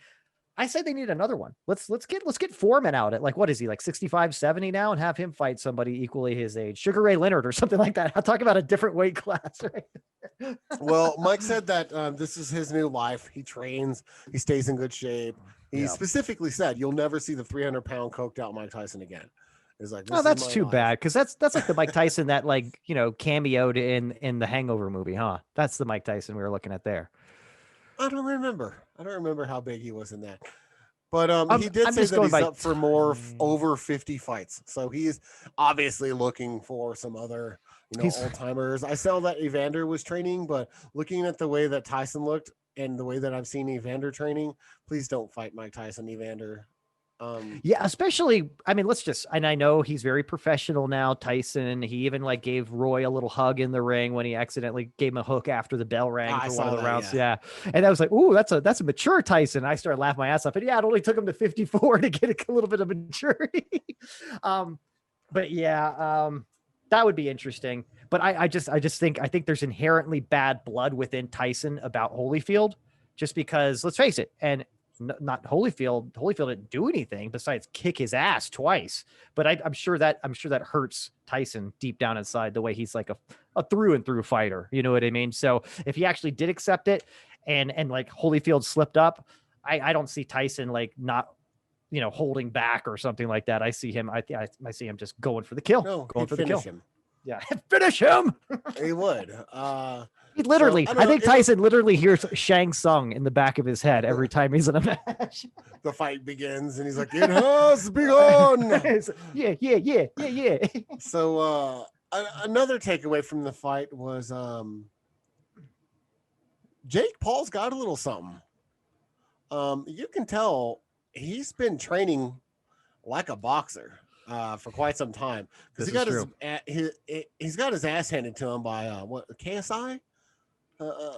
I say they need another one. Let's get Foreman out at like, what is he, like 65, 70 now, and have him fight somebody equally his age, Sugar Ray Leonard or something like that. I'll talk about a different weight class, right? Well, Mike said that this is his new life. He trains, he stays in good shape. He specifically said, "You'll never see the 300-pound coked out Mike Tyson again." It's like, oh, that's too bad, because that's like the Mike Tyson that like cameoed in the Hangover movie, huh? That's the Mike Tyson we were looking at there. I don't remember how big he was in that. But he did say that he's up for more over 50 fights. So he's obviously looking for some other, old timers. I saw that Evander was training, but looking at the way that Tyson looked and the way that I've seen Evander training, please don't fight Mike Tyson, Evander. Yeah, especially, I mean, and I know he's very professional now, Tyson. He even like gave Roy a little hug in the ring when he accidentally gave him a hook after the bell rang for one of the rounds. Yeah. And I was like, ooh, that's a mature Tyson. I started laughing my ass off. And yeah, it only took him to 54 to get a little bit of maturity. But yeah, that would be interesting. But I think there's inherently bad blood within Tyson about Holyfield, just because, let's face it, and not Holyfield. Holyfield didn't do anything besides kick his ass twice. But I'm sure that hurts Tyson deep down inside, the way he's like a through and through fighter. You know what I mean? So if he actually did accept it and like Holyfield slipped up, I don't see Tyson like not holding back or something like that. I see him. I see him just going for the kill. No, going for the kill. Him. Yeah, finish him. He would. He literally, I think Tyson literally hears Shang Tsung in the back of his head every time he's in a match. The fight begins, and he's like, "It has begun." Yeah. So another takeaway from the fight was Jake Paul's got a little something. You can tell he's been training like a boxer for quite some time, because he's got his ass handed to him by KSI.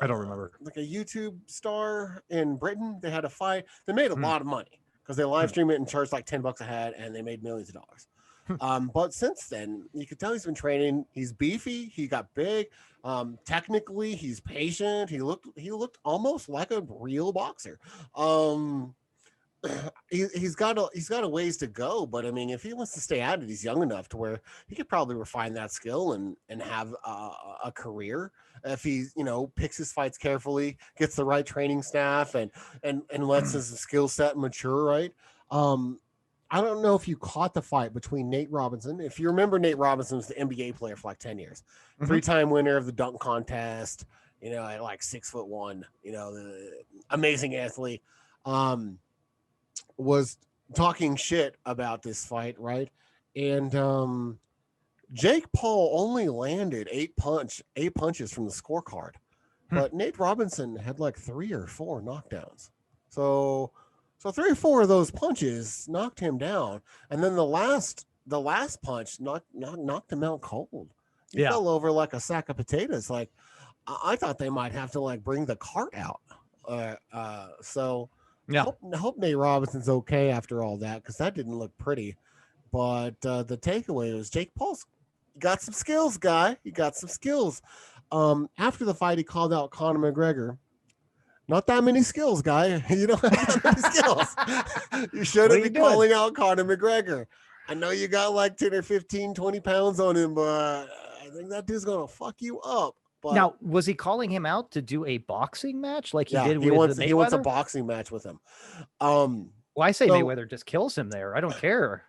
I don't remember. Like a YouTube star in Britain. They had a fight. They made a lot of money because they live stream it and charged like $10 a head, and they made millions of dollars. But since then, you could tell he's been training. He's beefy. He got big. Technically, he's patient. He looked almost like a real boxer. he's got a ways to go, but I mean, if he wants to stay at it, he's young enough to where he could probably refine that skill and have a career if he picks his fights carefully, gets the right training staff, and lets his skill set mature. Right. I don't know if you caught the fight between Nate Robinson. If you remember, Nate Robinson was the NBA player for like 10 years, 3-time winner of the dunk contest. At like 6'1", the amazing athlete. Was talking shit about this fight, right? And Jake Paul only landed 8 punches from the scorecard, but Nate Robinson had like 3 or 4 knockdowns. So 3 or 4 of those punches knocked him down, and then the last punch knocked him out cold. He fell over like a sack of potatoes. Like I thought they might have to like bring the cart out. Hope Nate Robinson's okay after all that, because that didn't look pretty. But the takeaway was Jake Paul's got some skills, guy. He got some skills. After the fight, he called out Conor McGregor. Not that many skills, guy. You don't have that many skills. You shouldn't be calling out Conor McGregor. I know you got like 10 or 15, 20 pounds on him, but I think that dude's going to fuck you up. But now, was he calling him out to do a boxing match like he did with Mayweather? He wants a boxing match with him. Well, I say Mayweather just kills him there. I don't care.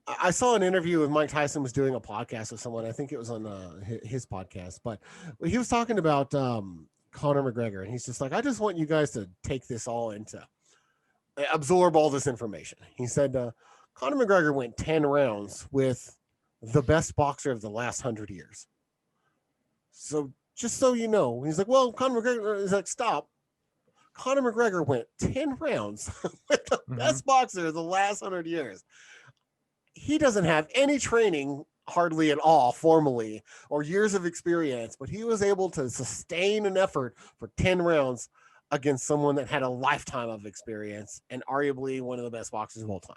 I saw an interview with Mike Tyson was doing a podcast with someone. I think it was on his podcast, but he was talking about Conor McGregor, and he's just like, I just want you guys to take this all into absorb all this information. He said Conor McGregor went 10 rounds with the best boxer of the last 100 years. So just so you know, he's like, well, Conor McGregor is like, stop. Conor McGregor went 10 rounds with the best boxer of the last 100 years. He doesn't have any training hardly at all formally or years of experience, but he was able to sustain an effort for 10 rounds against someone that had a lifetime of experience and arguably one of the best boxers of all time.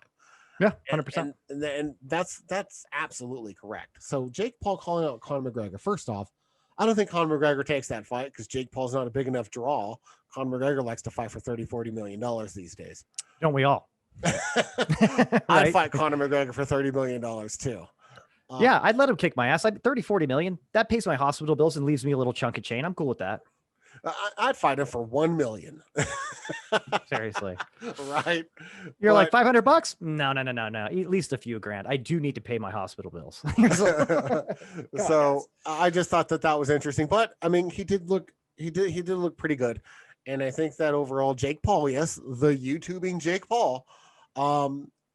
Yeah, 100%. And that's absolutely correct. So Jake Paul calling out Conor McGregor, first off, I don't think Conor McGregor takes that fight because Jake Paul's not a big enough draw. Conor McGregor likes to fight for $30-40 million these days. Don't we all? I'd fight Conor McGregor for $30 million too. Yeah, I'd let him kick my ass. 30-40 million. That pays my hospital bills and leaves me a little chunk of chain. I'm cool with that. I'd fight him for $1 million. Seriously. Right. You're like $500? No. At least a few grand. I do need to pay my hospital bills. So I just thought that was interesting, but I mean, he did look pretty good. And I think that overall Jake Paul, yes, the YouTubing Jake Paul,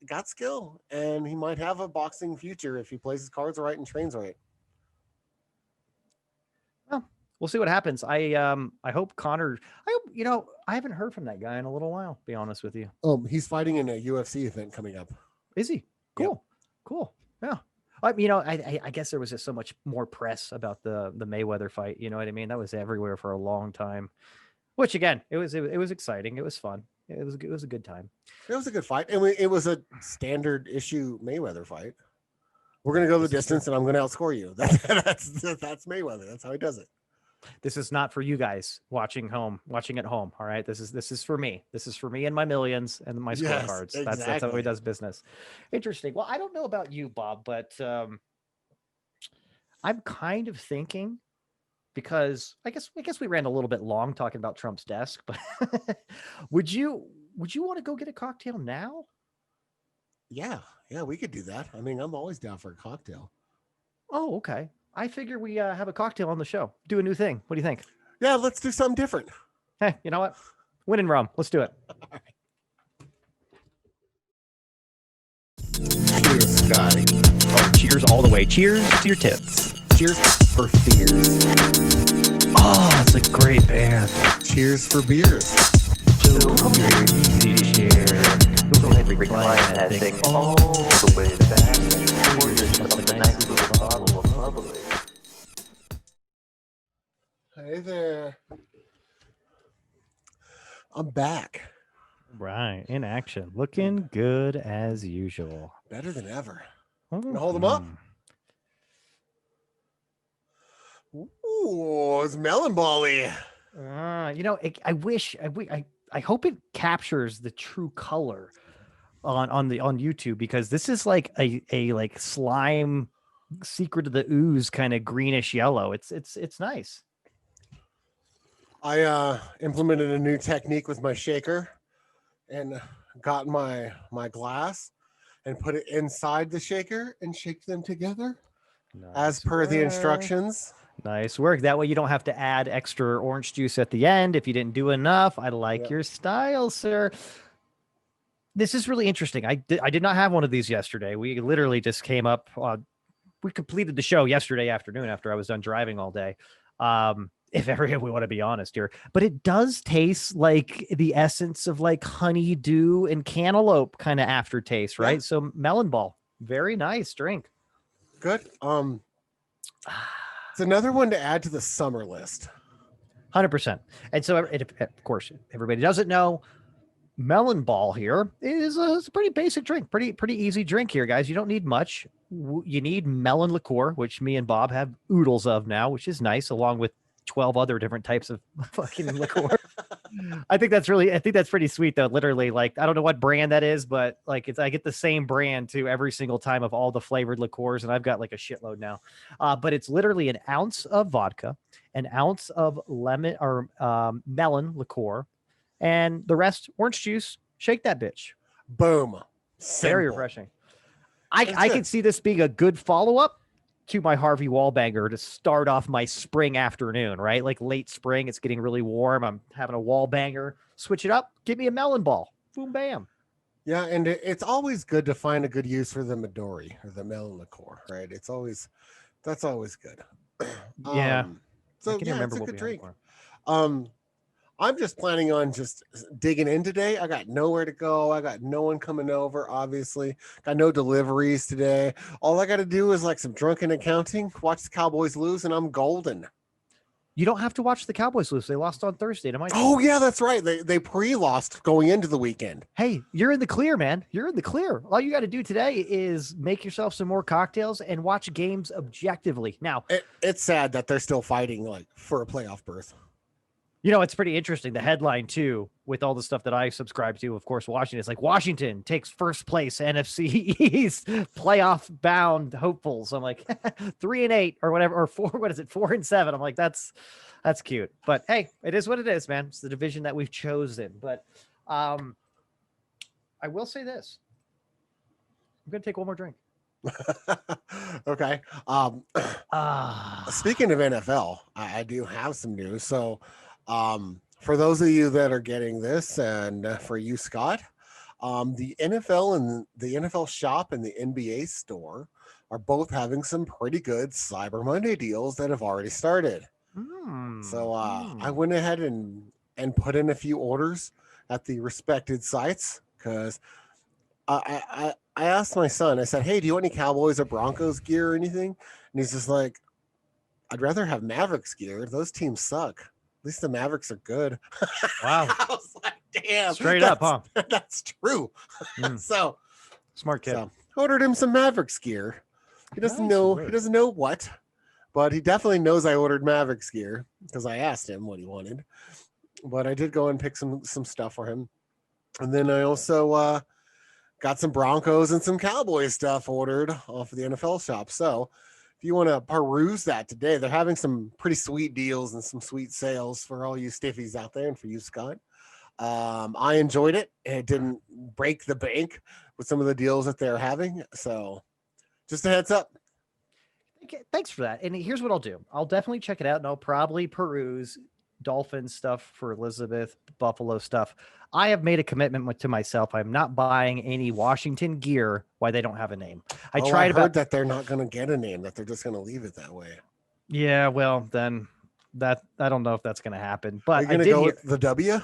got skill, and he might have a boxing future if he plays his cards right and trains right. Well, we'll see what happens. I hope Conor. I haven't heard from that guy in a little while. To be honest with you. He's fighting in a UFC event coming up. Is he? Cool. Yep. Cool. Yeah. I guess there was just so much more press about the Mayweather fight. You know what I mean? That was everywhere for a long time. Which again, it was exciting. It was fun. It was a good time. It was a good fight, and it was a standard issue Mayweather fight. We're gonna go the distance, and I'm gonna outscore you. That's Mayweather. That's how he does it. This is not for you guys watching at home. All right, this is for me. This is for me and my millions and my scorecards. Yes, exactly. That's how he does business. Interesting. Well, I don't know about you, Bob, but I'm kind of thinking. Because I guess we ran a little bit long talking about Trump's desk, but would you want to go get a cocktail now? Yeah, we could do that. I mean, I'm always down for a cocktail. Oh, okay. I figure we have a cocktail on the show. Do a new thing. What do you think? Yeah, let's do something different. Hey, you know what? Win and rum. Let's do it. All right. Cheers, Scotty. Oh, cheers all the way. Cheers to your tits. Cheers for fears. Oh, it's a great band. Cheers for beers. So easy to share. Go ahead and recline that thing all the way back. Pour yourself a nice little bottle of bubbly. Hey there. I'm back. Right, in action. Looking good as usual. Better than ever. Gonna hold them up. Ooh, it's Mellon Ball-y. I hope it captures the true color on YouTube, because this is like a like slime secret of the ooze kind of greenish yellow. It's nice. I implemented a new technique with my shaker and got my glass and put it inside the shaker and shake them together as Nice per the work. instructions. Nice work. That way you don't have to add extra orange juice at the end if you didn't do enough. I like Yep. your style, sir. This is really interesting. I did not have one of these yesterday. We literally just came up. We completed the show yesterday afternoon after I was done driving all day. If ever we want to be honest here, but it does taste like the essence of like honeydew and cantaloupe kind of aftertaste, right? Yeah. So Mellon Ball, very nice drink. Good. It's another one to add to the summer list. 100%. And so, of course, everybody doesn't know. Mellon Ball here is a pretty basic drink, pretty easy drink here, guys. You don't need much. You need melon liqueur, which me and Bob have oodles of now, which is nice, along with 12 other different types of fucking liqueur. I think that's pretty sweet though. Literally, like, I don't know what brand that is, but like I get the same brand too every single time of all the flavored liqueurs, and I've got like a shitload now. But it's literally an ounce of vodka, an ounce of lemon or melon liqueur, and the rest orange juice. Shake that bitch. Boom. Very Simple. refreshing. I can see this being a good follow-up to my Harvey Wallbanger to start off my spring afternoon, right? Like late spring, it's getting really warm. I'm having a Wallbanger. Switch it up. Give me a Mellon Ball. Boom, bam. Yeah, and it's always good to find a good use for the Midori or the melon liqueur, right? That's always good. Yeah. So I can yeah, remember it's a what good we had drink. before. I'm just planning on just digging in today. I got nowhere to go. I got no one coming over, obviously. Got no deliveries today. All I got to do is like some drunken accounting, watch the Cowboys lose, and I'm golden. You don't have to watch the Cowboys lose. They lost on Thursday to my team. Oh, yeah, that's right. They pre-lost going into the weekend. Hey, you're in the clear, man. You're in the clear. All you got to do today is make yourself some more cocktails and watch games objectively. Now, It's sad that they're still fighting like for a playoff berth. you know, it's pretty interesting. The headline, too, with all the stuff that I subscribe to, of course, Washington, it's like Washington takes first place, NFC East, playoff bound hopefuls. I'm like 3-8 or whatever, or 4-7. I'm like, that's cute. But hey, it is what it is, man. It's the division that we've chosen. But I will say this. I'm going to take one more drink. Okay. Speaking of NFL, I do have some news. So, for those of you that are getting this, and for you, Scott, the NFL and the NFL shop and the NBA store are both having some pretty good Cyber Monday deals that have already started. So I went ahead and put in a few orders at the respected sites because I asked my son, I said, hey, do you want any Cowboys or Broncos gear or anything? And he's just like, I'd rather have Mavericks gear. Those teams suck. At least the Mavericks are good. Wow. I was like, damn. Straight up, huh? That's true. So smart kid. So ordered him some Mavericks gear. He doesn't know. He doesn't know what, but he definitely knows I ordered Mavericks gear because I asked him what he wanted. But I did go and pick some stuff for him, and then I also got some Broncos and some Cowboys stuff ordered off of the NFL shop. So if you want to peruse that today, they're having some pretty sweet deals and some sweet sales for all you Stiffies out there and for you, Scott. I enjoyed it. It didn't break the bank with some of the deals that they're having. So just a heads up. Okay, thanks for that. And here's what I'll do. I'll definitely check it out, and I'll probably peruse Dolphin stuff for Elizabeth, Buffalo stuff. I have made a commitment to myself. I'm not buying any Washington gear while they don't have a name. I heard that they're not going to get a name, that they're just going to leave it that way. Yeah, well, then that I don't know if that's going to happen. But are you going to go with the W?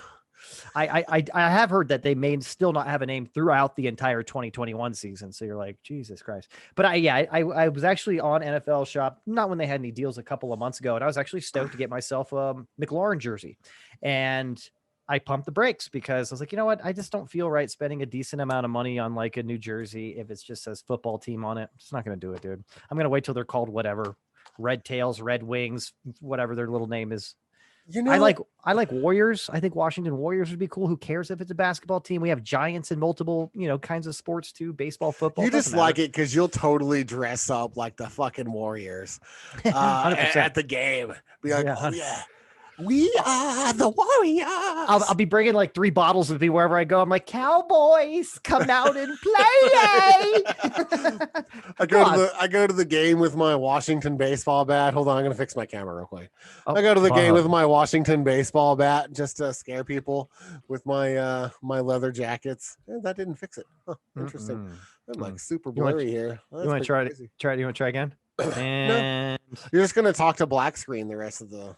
I have heard that they may still not have a name throughout the entire 2021 season. So you're like, Jesus Christ. But I was actually on NFL Shop, not when they had any deals a couple of months ago, and I was actually stoked to get myself a McLaurin jersey. And I pumped the brakes because I was like, you know what? I just don't feel right spending a decent amount of money on like a new jersey if it just says football team on it. I'm just not going to do it, dude. I'm going to wait till they're called whatever. Red Tails, Red Wings, whatever their little name is. I like Warriors. I think Washington Warriors would be cool. Who cares if it's a basketball team? We have giants in multiple, kinds of sports too. Baseball, football. You just like it because you'll totally dress up like the fucking Warriors 100%. at the game. Be like, Yeah, oh yeah, we are the Warriors. I'll be bringing like 3 bottles with me wherever I go. I'm like, Cowboys, come out and play. I go to the game with my Washington baseball bat. Hold on, I'm gonna fix my camera real quick. Oh, I go to the game with my Washington baseball bat just to scare people with my my leather jackets. That didn't fix it. Huh, interesting. I'm like super blurry here. You want to try it? You want to try again? And no. You're just gonna talk to black screen the rest of the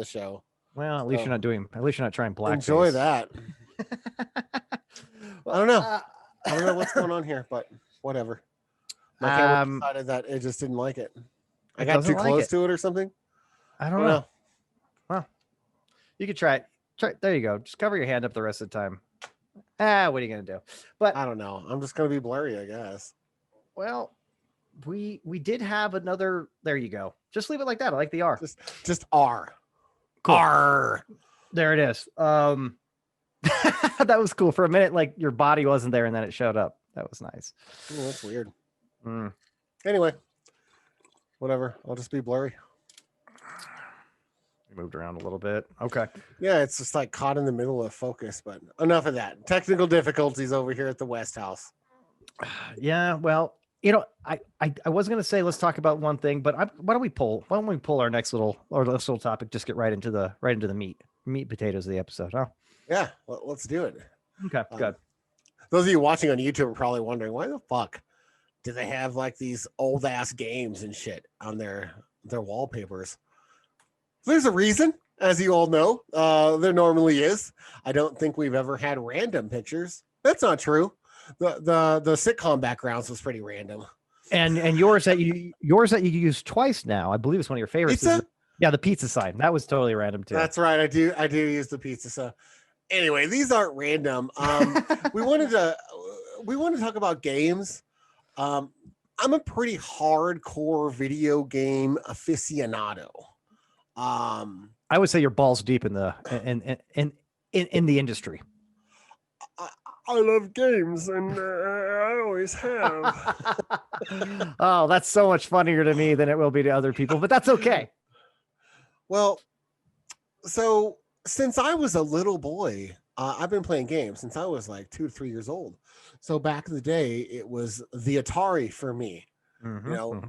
show. Well, at least you're not trying black. Enjoy that. I don't know. I don't know what's going on here, but whatever. My camera decided that it just didn't like it. I got too close to it or something. I don't know. Well, you could try it. There you go. Just cover your hand up the rest of the time. What are you gonna do? But I don't know. I'm just gonna be blurry, I guess. Well, we did have another. There you go. Just leave it like that. I like the R. Just R. Cool. R. There it is. That was cool for a minute. Like your body wasn't there, and then it showed up. That was nice. Oh, that's weird. Anyway, whatever. I'll just be blurry. Moved around a little bit. Okay. Yeah, it's just like caught in the middle of focus. But enough of that. Technical difficulties over here at the West House. Yeah. Well, I was going to say, let's talk about one thing, but why don't we pull our next little topic? Just get right into the meat potatoes of the episode. Huh? Yeah. Let's do it. Okay. Good. Those of you watching on YouTube are probably wondering, why the fuck do they have like these old ass games and shit on their wallpapers? There's a reason, as you all know. There normally is. I don't think we've ever had random pictures. That's not true. The sitcom backgrounds was pretty random. And yours that you used twice now. I believe it's one of your favorites. The pizza sign. That was totally random too. That's right. I do use the pizza. So anyway, these aren't random. We wanted to talk about games. I'm a pretty hardcore video game aficionado. I would say you're balls deep in the industry. I love games, and I always have. Oh, that's so much funnier to me than it will be to other people, but that's okay. Well, so since I was a little boy, I've been playing games since I was like 2 to 3 years old. So back in the day, it was the Atari for me.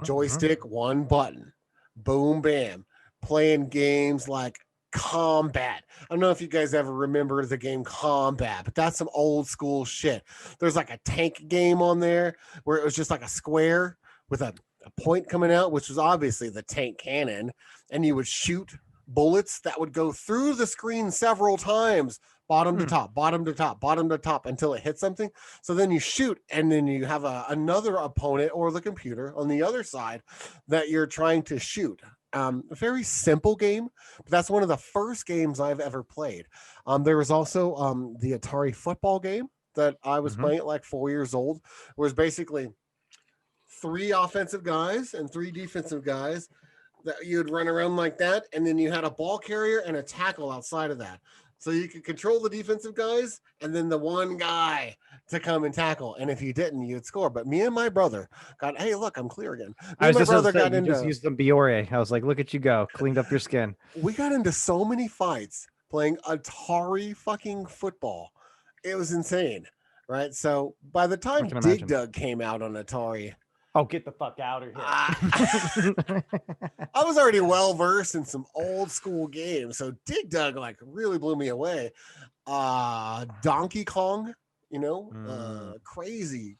Joystick, one button, boom, bam, playing games like Kombat. I don't know if you guys ever remember the game Kombat, but that's some old school shit. There's like a tank game on there where it was just like a square with a point coming out, which was obviously the tank cannon, and you would shoot bullets that would go through the screen several times, bottom to top, bottom to top, bottom to top, until it hits something. So then you shoot, and then you have another opponent or the computer on the other side that you're trying to shoot. A very simple game, but that's one of the first games I've ever played. There was also the Atari Football game that I was playing at like 4 years old. It was basically 3 offensive guys and 3 defensive guys that you'd run around like that, and then you had a ball carrier and a tackle outside of that. So you could control the defensive guys and then the one guy to come and tackle. And if you didn't, you'd score. But me and my brother got, hey, look, I'm clear again. Just used them Biore. I was like, look at you go. Cleaned up your skin. We got into so many fights playing Atari fucking football. It was insane. Right. So by the time Dig Dug came out on Atari. Oh, get the fuck out of here. I was already well versed in some old school games. So Dig Dug like really blew me away. Donkey Kong, crazy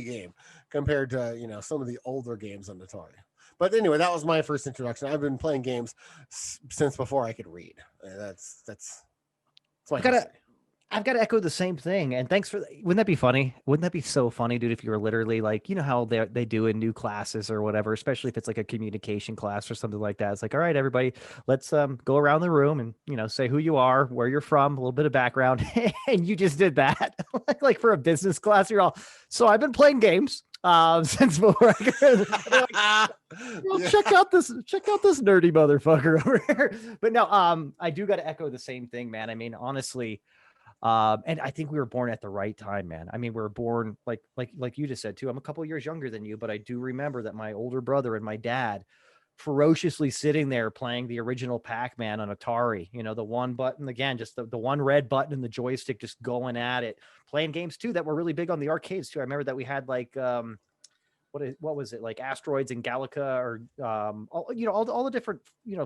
game compared to, some of the older games on Atari. But anyway, that was my first introduction. I've been playing games since before I could read. That's what I've got to echo the same thing. And thanks for, wouldn't that be funny? Wouldn't that be so funny, dude, if you were literally like, how they do in new classes or whatever, especially if it's like a communication class or something like that. It's like, all right, everybody, let's go around the room and, say who you are, where you're from, a little bit of background. And you just did that. like for a business class, you're all, so I've been playing games Since before well, Yeah. check out this nerdy motherfucker over here. But no, I do got to echo the same thing, man. I mean, honestly, and I think we were born at the right time, man. I mean, we were born like you just said too. I'm a couple years younger than you, but I do remember that my older brother and my dad ferociously sitting there playing the original Pac-Man on Atari. You know, the one button again, just the one red button and the joystick, just going at it. Playing games too that were really big on the arcades too. I remember that we had like what was it, like Asteroids and Galaga, or all the different,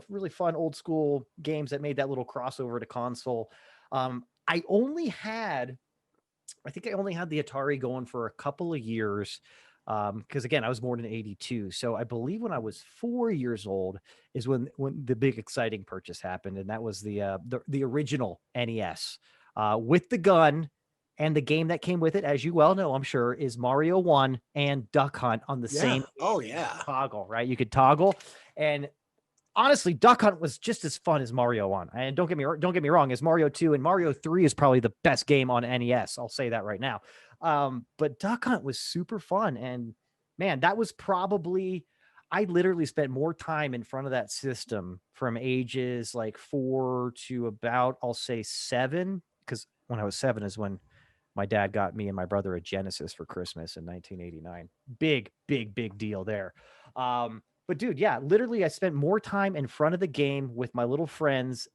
really fun old school games that made that little crossover to console. I think I only had the Atari going for a couple of years. Because again, I was born in '82, so I believe when I was 4 years old is when the big exciting purchase happened, and that was the original NES with the gun. And the game that came with it, as you well know, I'm sure, is Mario 1 and Duck Hunt on the same Oh yeah. toggle, right? You could toggle. And honestly, Duck Hunt was just as fun as Mario 1. And don't get me wrong, as Mario 2 and Mario 3 is probably the best game on NES. I'll say that right now. But Duck Hunt was super fun. And man, that was probably, I literally spent more time in front of that system from ages like 4 to about, I'll say 7, because when I was 7 is when my dad got me and my brother a Genesis for Christmas in 1989. Big deal there. But dude, yeah, literally I spent more time in front of the game with my little friends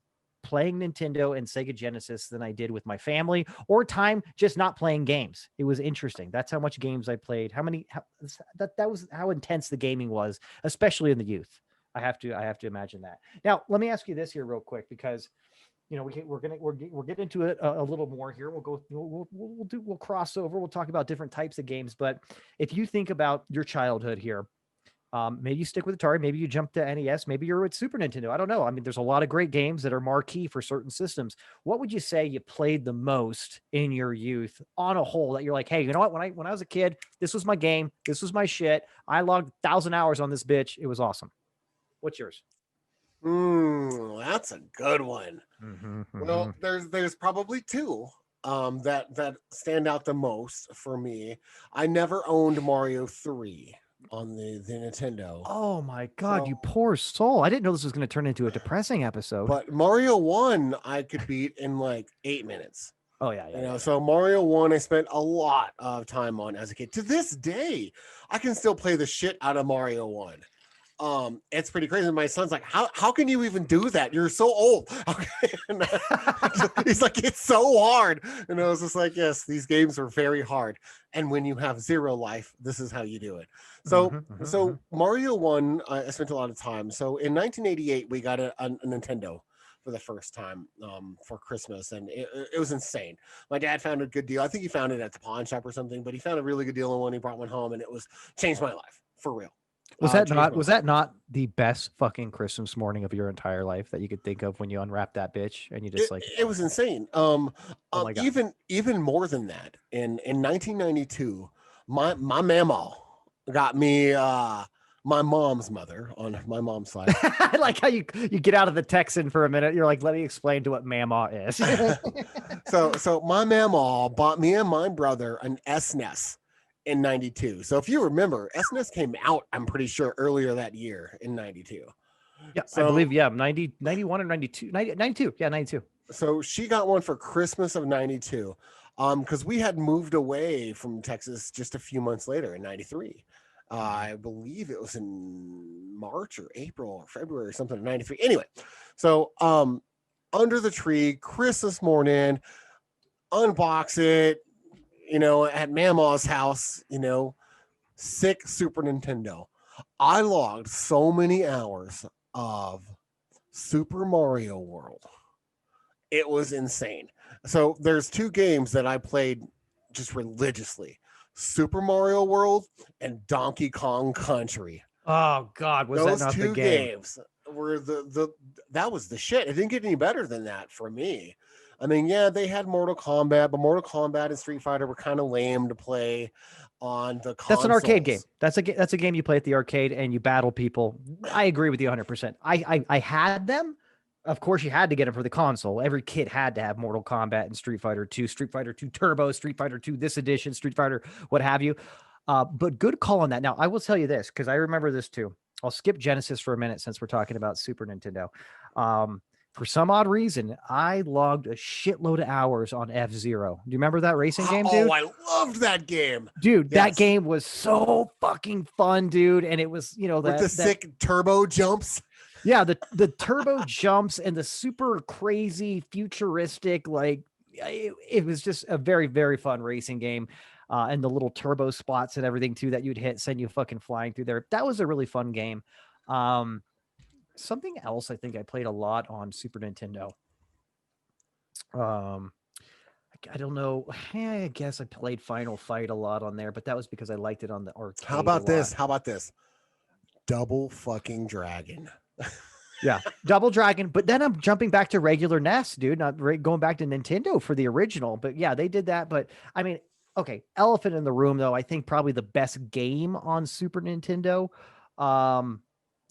playing Nintendo and Sega Genesis than I did with my family, or time just not playing games. It was interesting. That's how much games I played. That was how intense the gaming was, especially in the youth. I have to imagine that. Now, let me ask you this here real quick, because we're getting into it a little more here. We'll cross over. We'll talk about different types of games. But if you think about your childhood here, maybe you stick with Atari, maybe you jump to NES, maybe you're with Super Nintendo. I don't know. I mean, there's a lot of great games that are marquee for certain systems. What would you say you played the most in your youth on a whole, that you're like, hey, you know what? When I was a kid, this was my game. This was my shit. I logged 1,000 hours on this bitch. It was awesome. What's yours? That's a good one. Well, there's probably two that stand out the most for me. I never owned Mario 3 on the Nintendo. Oh my God, you poor soul. I didn't know this was going to turn into a depressing episode. But Mario 1 I could beat in like 8 minutes. Oh yeah. So Mario 1 I spent a lot of time on as a kid. To this day, I can still play the shit out of Mario 1. It's pretty crazy. My son's like, how can you even do that? You're so old. He's like, it's so hard. And I was just like, yes, these games are very hard. And when you have zero life, this is how you do it. So Mario 1, I spent a lot of time. So in 1988, we got a Nintendo for the first time for Christmas, and it was insane. My dad found a good deal. I think he found it at the pawn shop or something, but he found a really good deal on one. He brought one home, and it was changed my life for real. Was that not the best fucking Christmas morning of your entire life that you could think of when you unwrap that bitch and you just it was insane. Oh my God. Even more than that, in 1992, my mama got me my mom's mother on my mom's side. I like how you get out of the Texan for a minute. You're like, let me explain to what mama is. so my mama bought me and my brother an SNES in 92. So if you remember, SNES came out, I'm pretty sure, earlier that year in 92. Yeah, so, I believe, 91 or 92. 92. Yeah, 92. So she got one for Christmas of 92. Because we had moved away from Texas just a few months later in 93. I believe it was in March or April or February or something in 93. Anyway, so under the tree, Christmas morning, unbox it, at Mama's house, sick Super Nintendo. I logged so many hours of Super Mario World. It was insane. So there's two games that I played just religiously: Super Mario World and Donkey Kong Country. Oh God, was that not the game? Those two games were that was the shit. It didn't get any better than that for me. I mean, yeah, they had Mortal Kombat, but Mortal Kombat and Street Fighter were kind of lame to play on the consoles. That's an arcade game. That's a game you play at the arcade and you battle people. I agree with you 100%. I had them. Of course, you had to get them for the console. Every kid had to have Mortal Kombat and Street Fighter 2, Street Fighter 2 Turbo, Street Fighter 2 this edition, Street Fighter, what have you. But good call on that. Now, I will tell you this, because I remember this too. I'll skip Genesis for a minute since we're talking about Super Nintendo. For some odd reason, I logged a shitload of hours on F-Zero. Do you remember that racing game, dude? Oh, I loved that game. Dude, that Yes. game was so fucking fun, dude. And it was, you know, With the sick turbo jumps. Yeah, the turbo jumps and the super crazy futuristic, like it was just a very, very fun racing game. And the little turbo spots and everything too that you'd hit send you fucking flying through there. That was a really fun game. Something else I think I played a lot on Super Nintendo. I don't know. I guess I played Final Fight a lot on there, but that was because I liked it on the arcade. How about this? How about this? Double fucking Dragon. Yeah, Double Dragon. But then I'm jumping back to regular NES, dude. Not going back to Nintendo for the original. But yeah, they did that. But I mean, okay, elephant in the room, though. I think probably the best game on Super Nintendo.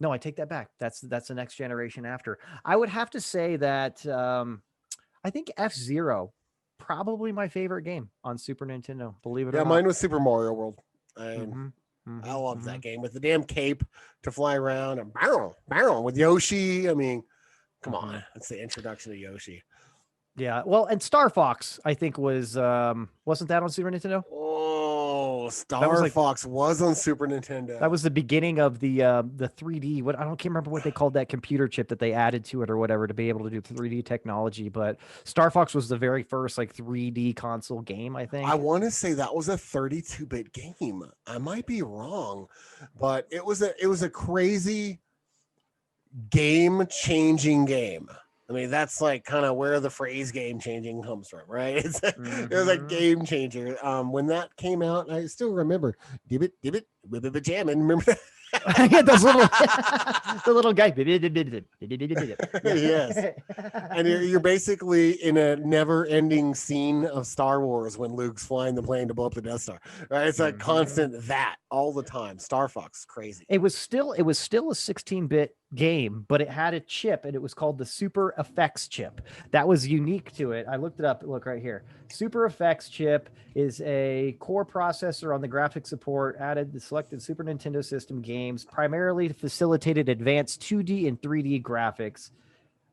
No, I take that back. That's the next generation after. I would have to say that I think F-Zero, probably my favorite game on Super Nintendo. Believe it or not. Yeah, mine was Super Mario World. I love that game with the damn cape to fly around and barrel with Yoshi. I mean, come on, that's the introduction to Yoshi. Yeah, well, and Star Fox, I think wasn't that on Super Nintendo? Oh, Star Fox was on Super Nintendo. That was the beginning of the 3D. Can't remember what they called that computer chip that they added to it or whatever to be able to do 3D technology. But Star Fox was the very first like 3D console game, I think. I want to say that was a 32-bit game. I might be wrong, but it was a crazy game-changing game. I mean, that's like kind of where the phrase game changing comes from, right? It was a game changer. When that came out, I still remember dibbit, whip it, jamming. Remember that? Yeah, those little the little guy. Yes. And you're basically in a never-ending scene of Star Wars when Luke's flying the plane to blow up the Death Star. Right? It's a constant that all the time. Star Fox, crazy. It was still a 16-bit game, but it had a chip and it was called the Super Effects chip. That was unique to it. I looked it up. Look right here. Super Effects chip is a core processor on the graphic support added the selected Super Nintendo system games, primarily facilitated advanced 2D and 3D graphics.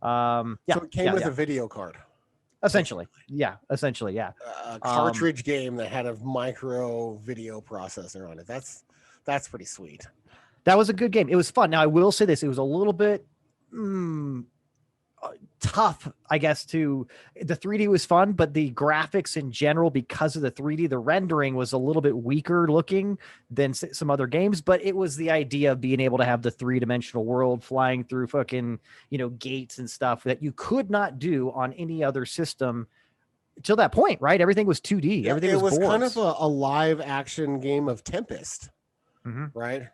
So it came with a video card. Essentially. Yeah. A cartridge game that had a micro video processor on it. That's pretty sweet. That was a good game. It was fun. Now, I will say this. It was a little bit tough, I guess, the 3D was fun, but the graphics in general, because of the 3D, the rendering was a little bit weaker looking than some other games, but it was the idea of being able to have the 3-dimensional world flying through fucking, gates and stuff that you could not do on any other system till that point, right? Everything was 2D. Everything was kind of a live action game of Tempest, right?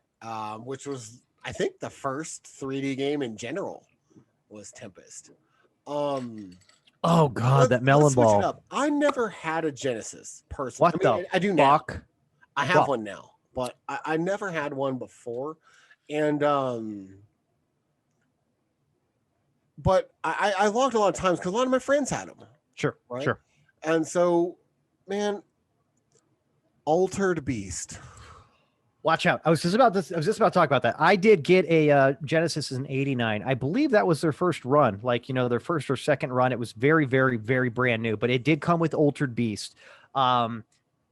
Which was, I think, the first 3D game in general was Tempest. Oh God, that Mellon Ball. I never had a Genesis personally. I do now. I have one now, but I never had one before. And but I logged a lot of times because a lot of my friends had them. Sure, right? Sure. And so, man, Altered Beast. Watch out. I was just about to talk about that. I did get a Genesis in '89. I believe that was their first run, their first or second run. It was very, very, very brand new, but it did come with Altered Beast.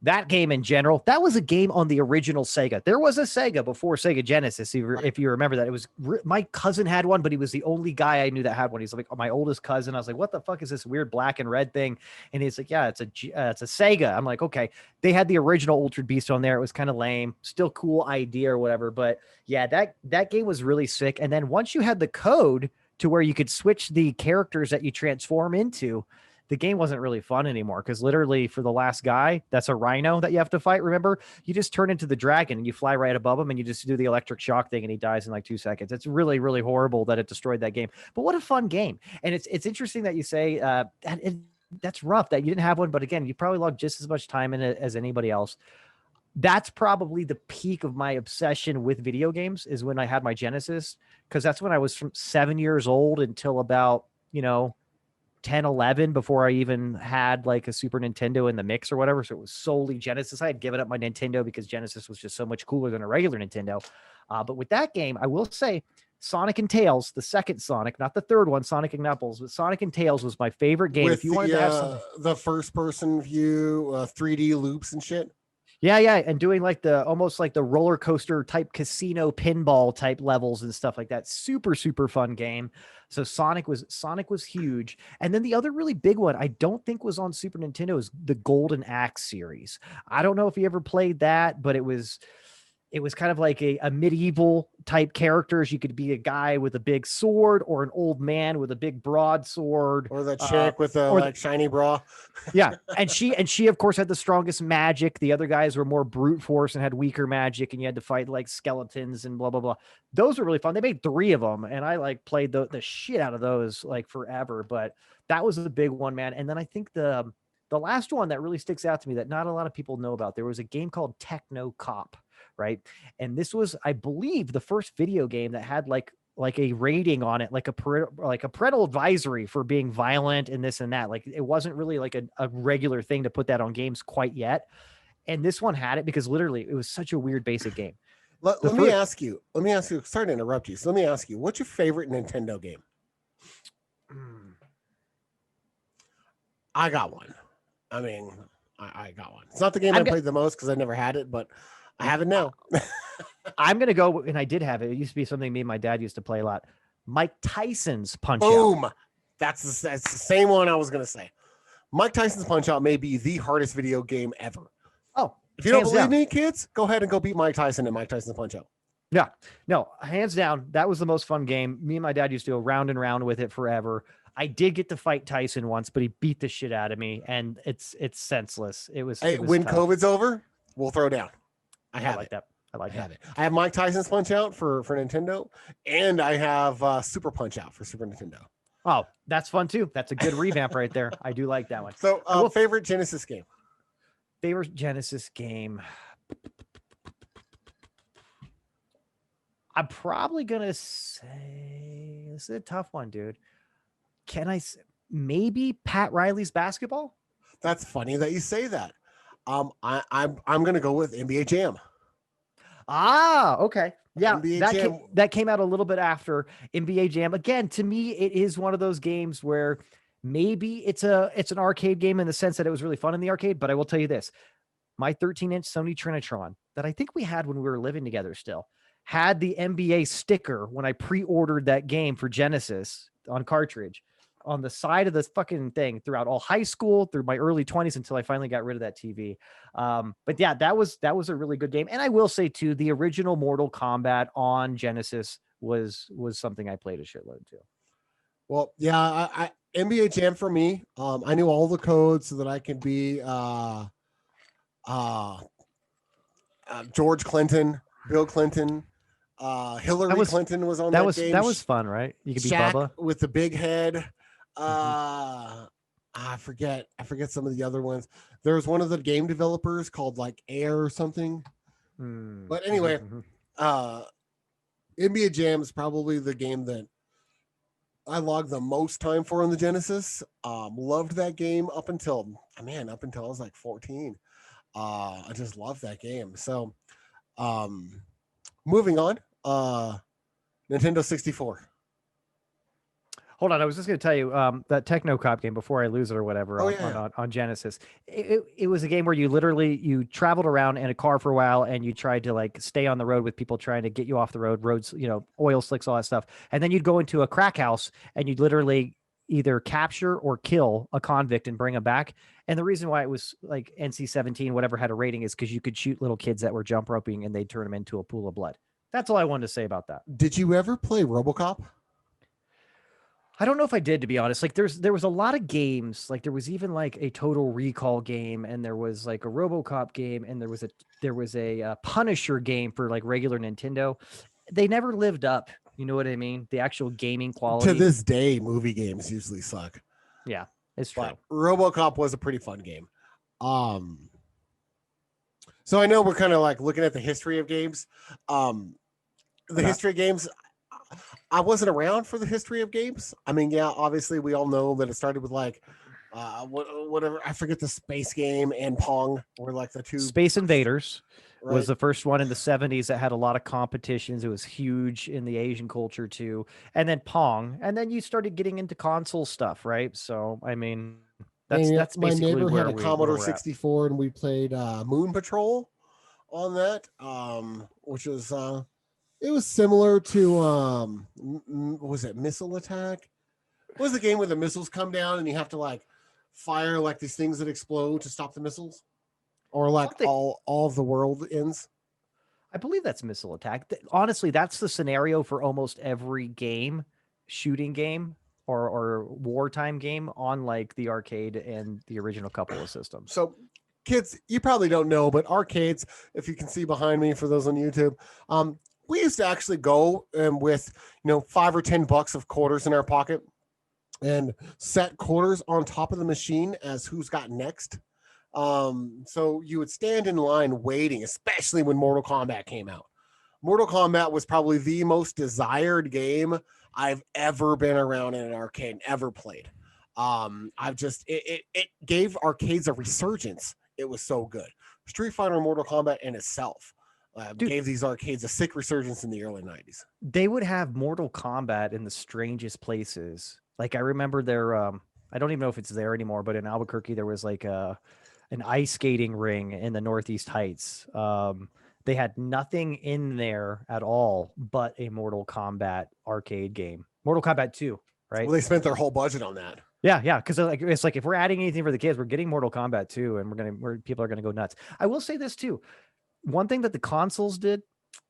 That game in general, that was a game on the original Sega. There was a Sega before Sega Genesis, if you remember that. It was my cousin had one, but he was the only guy I knew that had one. He's like my oldest cousin. I was like, what the fuck is this weird black and red thing? And he's like, yeah, it's a Sega. I'm like, okay. They had the original Altered Beast on there. It was kind of lame, still cool idea or whatever. But yeah, that game was really sick. And then once you had the code to where you could switch the characters that you transform into, the game wasn't really fun anymore because literally for the last guy, that's a rhino that you have to fight. Remember, you just turn into the dragon and you fly right above him and you just do the electric shock thing and he dies in like 2 seconds. It's really, really horrible that it destroyed that game. But what a fun game. And it's interesting that you say that's rough that you didn't have one. But again, you probably logged just as much time in it as anybody else. That's probably the peak of my obsession with video games is when I had my Genesis, because that's when I was from 7 years old until about, 10, 11 before I even had like a Super Nintendo in the mix or whatever. So it was solely Genesis. I had given up my Nintendo because Genesis was just so much cooler than a regular Nintendo. But with that game, I will say Sonic and Tails, the second Sonic, not the third one, Sonic and Knuckles, but Sonic and Tails was my favorite game. With if you wanted to have something, the first person view, 3D loops and shit. yeah, and doing like almost like the roller coaster type casino pinball type levels and stuff like that. Super fun game. So Sonic was huge. And then the other really big one I don't think was on Super Nintendo is the Golden Axe series. I don't know if you ever played that, but it was kind of like a medieval type characters. You could be a guy with a big sword or an old man with a big broadsword. Or the chick with the shiny bra. Yeah. And she of course had the strongest magic. The other guys were more brute force and had weaker magic, and you had to fight like skeletons and blah, blah, blah. Those were really fun. They made 3 of them, and I like played the shit out of those like forever, but that was a big one, man. And then I think the last one that really sticks out to me that not a lot of people know about, there was a game called Techno Cop. Right. And this was, I believe, the first video game that had like a rating on it, like a parental advisory for being violent and this and that. Like it wasn't really like a regular thing to put that on games quite yet. And this one had it because literally it was such a weird basic game. Let me ask you, sorry to interrupt you. So let me ask you, what's your favorite Nintendo game? I got one. I mean, I got one. It's not the game I played the most because I never had it, but I have it now. I'm going to go, and I did have it. It used to be something me and my dad used to play a lot. Mike Tyson's Punch-Out. Boom. That's the same one I was going to say. Mike Tyson's Punch-Out may be the hardest video game ever. Oh, if you don't believe me, kids, go ahead and go beat Mike Tyson and Mike Tyson's Punch-Out. Yeah, no, hands down. That was the most fun game. Me and my dad used to go round and round with it forever. I did get to fight Tyson once, but he beat the shit out of me, and it's senseless. It was when tough. COVID's over, we'll throw down. I like that. I have it. I have Mike Tyson's Punch-Out for Nintendo, and I have Super Punch-Out for Super Nintendo. Oh, that's fun too. That's a good revamp right there. I do like that one. So, favorite Genesis game? Favorite Genesis game? I'm probably gonna say this is a tough one, dude. Can I maybe Pat Riley's Basketball? That's funny that you say that. I'm gonna go with NBA Jam. Ah, okay. Yeah, that came out a little bit after NBA Jam. Again, to me, it is one of those games where maybe it's an arcade game in the sense that it was really fun in the arcade. But I will tell you this: my 13-inch Sony Trinitron that I think we had when we were living together still had the NBA sticker when I pre-ordered that game for Genesis on cartridge on the side of the fucking thing throughout all high school, through my early 20s until I finally got rid of that TV. But yeah, that was a really good game. And I will say too, the original Mortal Kombat on Genesis was something I played a shitload too. Well, yeah, I NBA Jam for me. I knew all the codes so that I could be George Clinton, Bill Clinton, Hillary Clinton was on that game. That was fun, right? You could be Shaq Bubba with the big head. I forget some of the other ones. There's one of the game developers called like Air or something. But anyway, NBA Jam is probably the game that I logged the most time for on the Genesis. Loved that game up until I was like 14. I just loved that game. So moving on, Nintendo 64. Hold on, I was just going to tell you that Techno Cop game before I lose it or whatever on Genesis. It was a game where you traveled around in a car for a while and you tried to like stay on the road with people trying to get you off the roads, oil slicks, all that stuff. And then you'd go into a crack house and you'd literally either capture or kill a convict and bring him back. And the reason why it was like NC-17, whatever had a rating, is because you could shoot little kids that were jump roping and they'd turn them into a pool of blood. That's all I wanted to say about that. Did you ever play Robocop? I don't know if I did, to be honest. Like there was a lot of games. Like there was even like a Total Recall game, and there was like a Robocop game, and there was a Punisher game for like regular Nintendo. They never lived up. You know what I mean? The actual gaming quality. To this day, movie games usually suck. Yeah, it's true. But Robocop was a pretty fun game. So I know we're kind of like looking at the history of games. History of games, I wasn't around for the history of games. I mean, yeah, obviously we all know that it started with like whatever, I forget, the space game and Pong were like the two. Space Invaders was Right. the first one in the 70s that had a lot of competitions. It was huge in the Asian culture too. And then Pong. And then you started getting into console stuff, right? So, I mean, And that's my basically neighbor had where a Commodore we're at. 64, and we played Moon Patrol on that, which was it was similar to what was it, Missile Attack? What was the game where the missiles come down and you have to like fire like these things that explode to stop the missiles? Or like Something- all of the world ends? I believe that's Missile Attack. Honestly, that's the scenario for almost every game, shooting game or wartime game on like the arcade and the original couple of systems. So kids, you probably don't know, but arcades, if you can see behind me for those on YouTube, we used to actually go with, $5 or $10 of quarters in our pocket and set quarters on top of the machine as who's got next. So you would stand in line waiting, especially when Mortal Kombat came out. Mortal Kombat was probably the most desired game I've ever been around in an arcade, ever played. It gave arcades a resurgence. It was so good. Street Fighter and Mortal Kombat in itself gave these arcades a sick resurgence in the early 90s. They would have Mortal Kombat in the strangest places. Like I remember there, I don't even know if it's there anymore, but in Albuquerque, there was like an ice skating ring in the Northeast Heights. They had nothing in there at all but a Mortal Kombat arcade game. Mortal Kombat 2, right? Well, they spent their whole budget on that. Yeah, because it's like if we're adding anything for the kids, we're getting Mortal Kombat 2, and people are gonna go nuts. I will say this too. One thing that the consoles did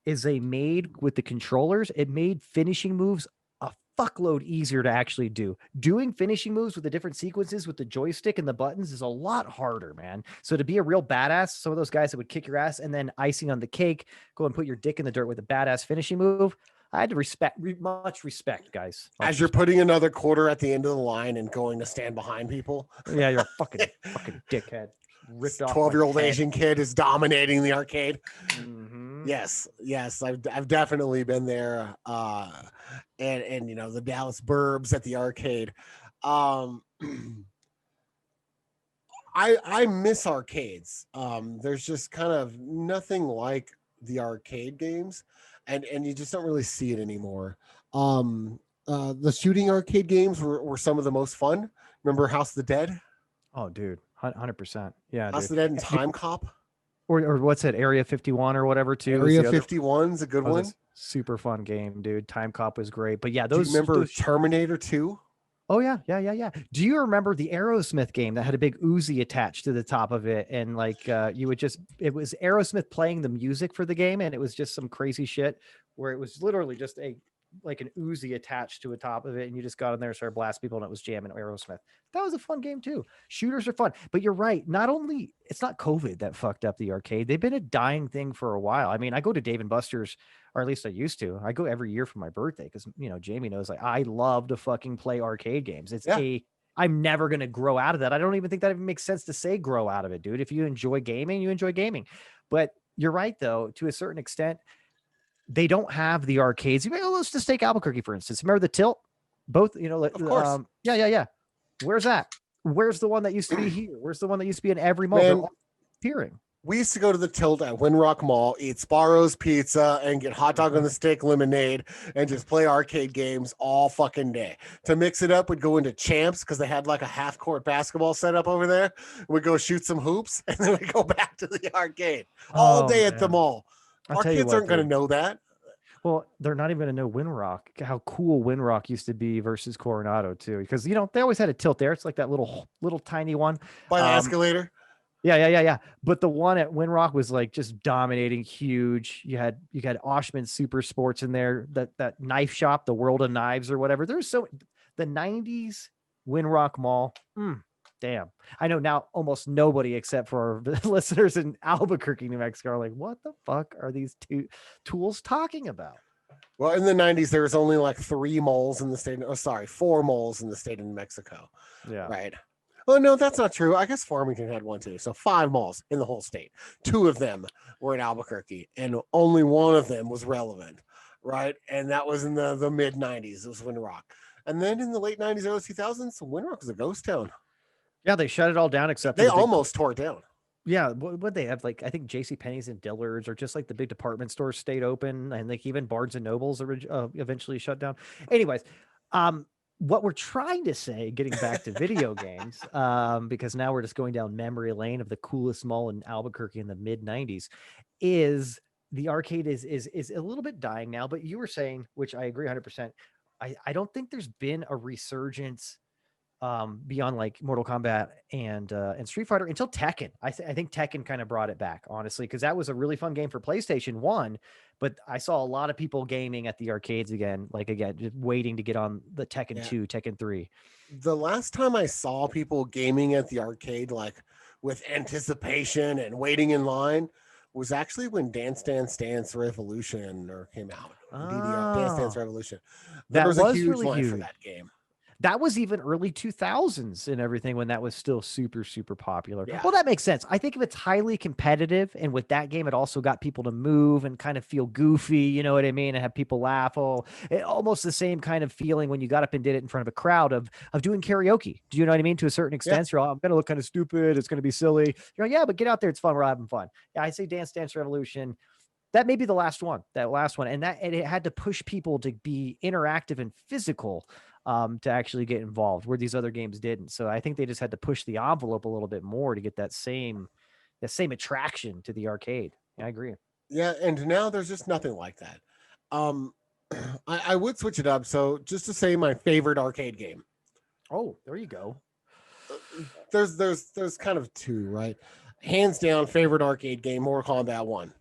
is they made with the controllers, it made finishing moves a fuckload easier to actually do. Doing finishing moves with the different sequences with the joystick and the buttons is a lot harder, man. So to be a real badass, some of those guys that would kick your ass and then icing on the cake, go and put your dick in the dirt with a badass finishing move. I had to much respect, guys. As you're putting another quarter at the end of the line and going to stand behind people. Yeah, you're a fucking dickhead. Ripped off. 12-year-old Asian kid is dominating the arcade. Mm-hmm. Yes, I've definitely been there. And the Dallas Burbs at the arcade. I miss arcades. There's just kind of nothing like the arcade games, and you just don't really see it anymore. The shooting arcade games were some of the most fun. Remember House of the Dead? Oh, dude, 100%. Yeah, House of the Dead and Time Cop. Or what's it, Area 51 or whatever too. Area 51's a good one. Super fun game, dude. Time Cop was great. But yeah, Do you remember Terminator 2? Oh yeah. Do you remember the Aerosmith game that had a big Uzi attached to the top of it? And like it was Aerosmith playing the music for the game, and it was just some crazy shit where it was literally just an Uzi attached to the top of it, and you just got in there and started blasting people, and it was jamming Aerosmith. That was a fun game too. Shooters are fun, but you're right. Not only it's not COVID that fucked up the arcade; they've been a dying thing for a while. I mean, I go to Dave and Buster's, or at least I used to. I go every year for my birthday because Jamie knows like I love to fucking play arcade games. I'm never gonna grow out of that. I don't even think that even makes sense to say grow out of it, dude. If you enjoy gaming, you enjoy gaming. But you're right though, to a certain extent. They don't have the arcades. Let's just take Albuquerque, for instance. Remember the Tilt? Both, of course. Yeah. Where's that? Where's the one that used to be here? Where's the one that used to be in every mall? They're all appearing. We used to go to the Tilt at Windrock Mall, eat Sparrow's pizza, and get hot dog on the stick lemonade, and just play arcade games all fucking day. To mix it up, we'd go into Champs because they had like a half-court basketball set up over there. We'd go shoot some hoops, and then we'd go back to the arcade all day at the mall. Our kids aren't going to know that. Well, they're not even going to know Windrock, how cool Windrock used to be versus Coronado too, because they always had a Tilt there. It's like that little tiny one by the escalator. Yeah. But the one at Windrock was like just dominating, huge. You had Oshman Super Sports in there, that knife shop, the World of Knives or whatever. There's the 90s Windrock Mall. Damn. I know now almost nobody except for our listeners in Albuquerque, New Mexico are like, what the fuck are these two tools talking about? Well, in the 90s, there was only like 4 malls in the state of New Mexico. Yeah. Right. Oh, no, that's not true. I guess Farmington had one too. So 5 malls in the whole state. 2 of them were in Albuquerque, and only one of them was relevant. right? And that was in the mid 90s. It was Windrock. And then in the late 90s, early 2000s, Windrock was a ghost town. Yeah, they shut it all down except for They the big, almost tore it down. yeah. What they have, like, I think J.C. Penney's and Dillard's, or just like the big department stores stayed open, and like even Barnes and Nobles eventually shut down. Anyways, what we're trying to say, getting back to video games, because now we're just going down memory lane of the coolest mall in Albuquerque in the mid '90s, is the arcade is a little bit dying now. But you were saying, which I agree 100%. I don't think there's been a resurgence beyond like Mortal Kombat and Street Fighter until Tekken. I think Tekken kind of brought it back, honestly, because that was a really fun game for PlayStation 1, but I saw a lot of people gaming at the arcades again, just waiting to get on the Tekken 2, Tekken 3. The last time I saw people gaming at the arcade, like with anticipation and waiting in line, was actually when Dance Dance Dance Revolution came out. DDR, Dance Dance Revolution. There was a huge really line huge for that game. That was even early 2000s and everything, when that was still super, super popular. Yeah. Well, that makes sense. I think if it's highly competitive, and with that game, it also got people to move and kind of feel goofy, you know what I mean? And have people laugh. Almost the same kind of feeling when you got up and did it in front of a crowd of doing karaoke. Do you know what I mean? To a certain extent, you're all, I'm going to look kind of stupid. It's going to be silly. You're like, yeah, but get out there. It's fun. We're having fun. Yeah, I say Dance Dance Revolution. That may be the last one, and it had to push people to be interactive and physical to actually get involved, where these other games didn't. So I think they just had to push the envelope a little bit more to get that same attraction to the arcade. Yeah, I agree. Yeah, and now there's just nothing like that. I would switch it up. So just to say my favorite arcade game. Oh, there you go. There's kind of two, right? Hands down, favorite arcade game, Mortal Kombat 1.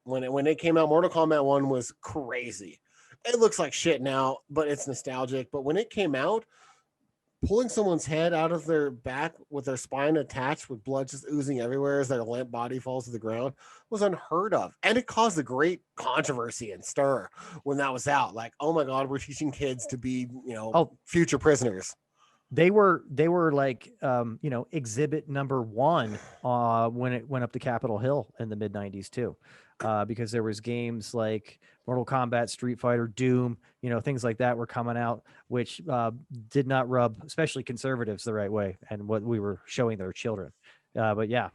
When it came out, Mortal Kombat 1 was crazy. It looks like shit now, but it's nostalgic. But when it came out, pulling someone's head out of their back with their spine attached with blood just oozing everywhere as their limp body falls to the ground was unheard of. And it caused a great controversy and stir when that was out. Like, oh my God, we're teaching kids to be, future prisoners. They were like, exhibit number 1 when it went up to Capitol Hill in the mid 90s too. Because there was games like Mortal Kombat, Street Fighter, Doom, things like that were coming out, which did not rub, especially conservatives, the right way, and what we were showing their children. But yeah,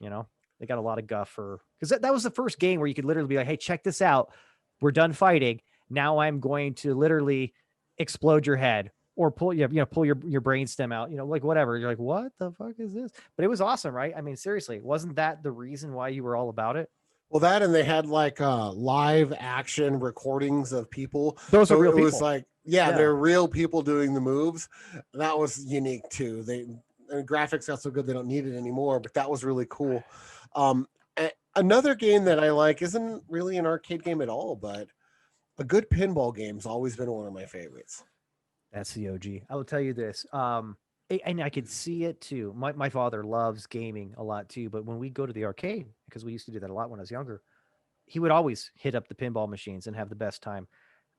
they got a lot of guff because that was the first game where you could literally be like, hey, check this out. We're done fighting. Now I'm going to literally explode your head or pull your brainstem out, like whatever. You're like, what the fuck is this? But it was awesome, right? I mean, seriously, wasn't that the reason why you were all about it? Well, that, and they had like live action recordings of people. Those are real people. It was like, they're real people doing the moves. That was unique too. And graphics got so good they don't need it anymore, but that was really cool. Another game that I like isn't really an arcade game at all, but a good pinball game's always been one of my favorites. That's the OG. I will tell you this. And I could see it too. My father loves gaming a lot too, but when we go to the arcade, because we used to do that a lot when I was younger, he would always hit up the pinball machines and have the best time.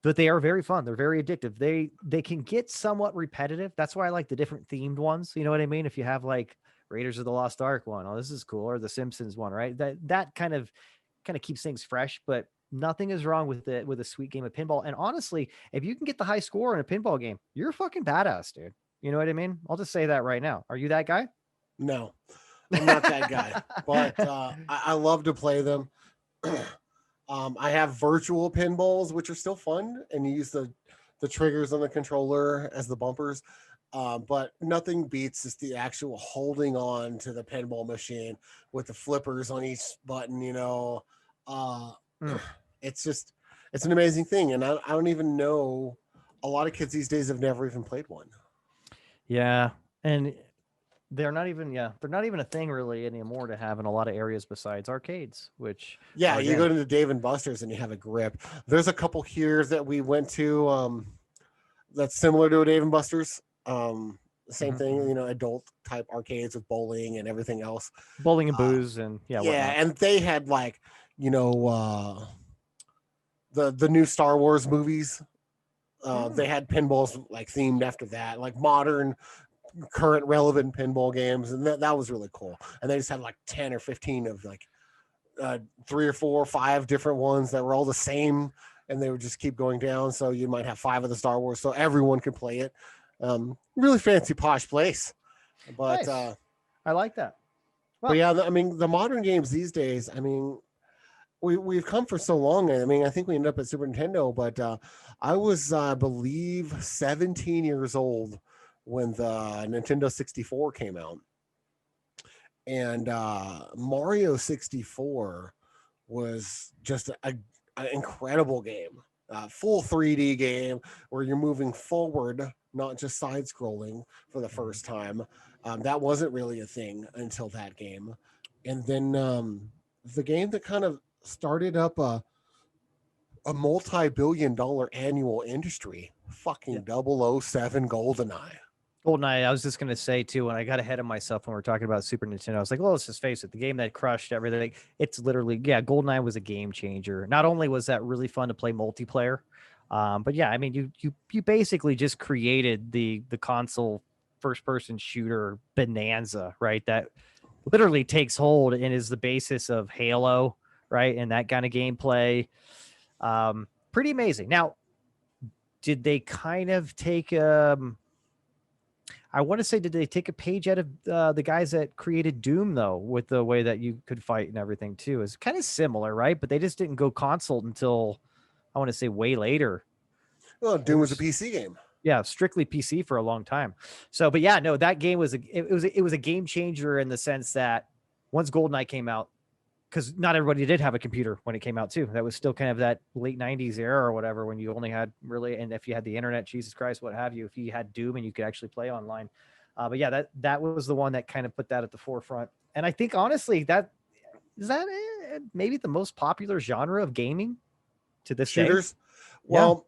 But they are very fun. They're very addictive. They can get somewhat repetitive. That's why I like the different themed ones. You know what I mean? If you have like Raiders of the Lost Ark one, oh, this is cool, or the Simpsons one, right? That kind of keeps things fresh, but nothing is wrong with a sweet game of pinball. And honestly, if you can get the high score in a pinball game, you're a fucking badass, dude. You know what I mean? I'll just say that right now. Are you that guy? No, I'm not that guy, but I love to play them. I have virtual pinballs, which are still fun, and you use the triggers on the controller as the bumpers. But nothing beats just the actual holding on to the pinball machine with the flippers on each button, It's an amazing thing. And I don't even know, a lot of kids these days have never even played one. Yeah. And they're not even a thing really anymore to have in a lot of areas besides arcades, which you go to the Dave and Buster's and you have a grip. There's a couple here that we went to that's similar to a Dave and Buster's. Same thing, adult type arcades with bowling and everything else. Bowling and booze and whatnot. And they had like, the new Star Wars movies. They had pinballs like themed after that, like modern, current, relevant pinball games, and that was really cool. And they just had like 10 or 15 of like 3 or 4 or 5 different ones that were all the same and they would just keep going down. So you might have 5 of the Star Wars, so everyone could play it. Really fancy, posh place. But Nice. I like that. but yeah, I mean, the modern games these days, I mean, we've come for so long. I mean, I think we ended up at Super Nintendo, but I was, I believe, 17 years old when the Nintendo 64 came out. And Mario 64 was just an incredible game. Full 3D game where you're moving forward, not just side scrolling for the first time. That wasn't really a thing until that game. And then the game that kind of started up a multi-billion-dollar annual industry, fucking 007 Goldeneye. Goldeneye, I was just going to say too, when I got ahead of myself when we were talking about Super Nintendo, I was like, well, let's just face it, the game that crushed everything. It's literally, Goldeneye was a game changer. Not only was that really fun to play multiplayer, but yeah, I mean, you basically just created the console first person shooter bonanza, right? That literally takes hold and is the basis of Halo, right? And that kind of gameplay. Pretty amazing. Now, did they kind of take I want to say, did they take a page out of the guys that created Doom, though, with the way that you could fight and everything, too? It's kind of similar, right? But they just didn't go console until, I want to say, way later. Well, Doom was a PC game. Yeah, strictly PC for a long time. So, but yeah, no, that game was it was a game changer in the sense that once GoldenEye came out, because not everybody did have a computer when it came out too. That was still kind of that late 90s era or whatever, when you only had really, and if you had the internet, Jesus Christ, what have you, if you had Doom and you could actually play online. But yeah, that was the one that kind of put that at the forefront. And I think honestly, that maybe the most popular genre of gaming to this shooters. day. Well,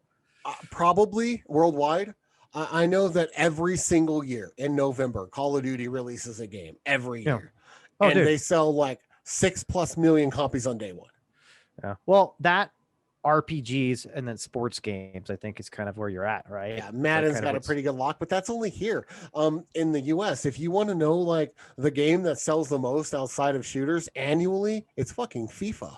probably worldwide. I know that every single year in November, Call of Duty releases a game every year, and they sell like 6+ million copies on day one. Yeah. Well, that RPGs and then sports games, I think, is kind of where you're at, right? Yeah, Madden's got a pretty good lock, but that's only here. In the US, if you want to know like the game that sells the most outside of shooters annually, it's fucking FIFA.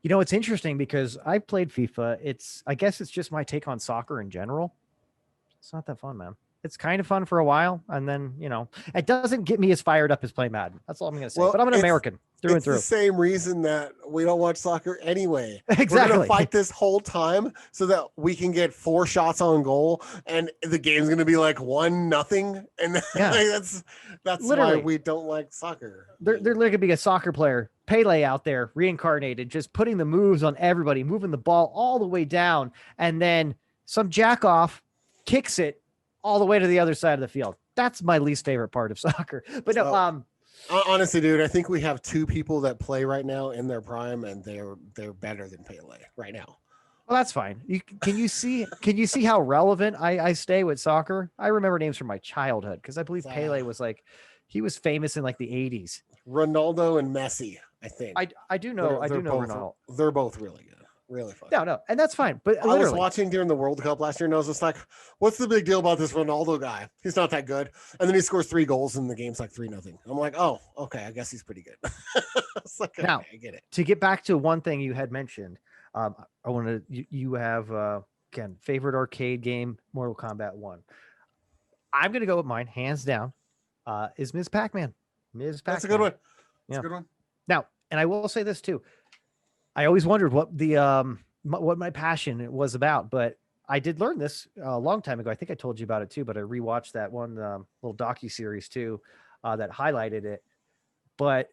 You know, it's interesting because I played FIFA. I guess it's just my take on soccer in general. It's not that fun, man. It's kind of fun for a while, and then, it doesn't get me as fired up as playing Madden. That's all I'm going to say. Well, but I'm an American through and through. It's the same reason that we don't watch soccer anyway. Exactly. We're going to fight this whole time so that we can get 4 shots on goal, and the game's going to be like 1-0. And that's literally why we don't like soccer. They're going to be a soccer player, Pele out there, reincarnated, just putting the moves on everybody, moving the ball all the way down, and then some jackoff kicks it all the way to the other side of the field. That's my least favorite part of soccer. But no, honestly, dude, I think we have 2 people that play right now in their prime, and they're better than Pele right now. Well, that's fine. Can you see how relevant I stay with soccer? I remember names from my childhood because I believe Pele was he was famous in like the 80s. Ronaldo and Messi, I think. I do know Ronaldo. They're both really good. Really fun. No, and that's fine. But I was watching during the World Cup last year, and I was just like, "What's the big deal about this Ronaldo guy? He's not that good." And then he scores 3 goals, and the game's like 3-0. I'm like, "Oh, okay, I guess he's pretty good." It's like, now, I get it. To get back to one thing you had mentioned, I want to. You have again favorite arcade game, Mortal Kombat 1. I'm gonna go with mine, hands down. Is Ms. Pac-Man. That's a good one. That's a good one. Now, and I will say this too. I always wondered what what my passion was about, but I did learn this a long time ago. I think I told you about it too, but I rewatched that one little docuseries too that highlighted it. But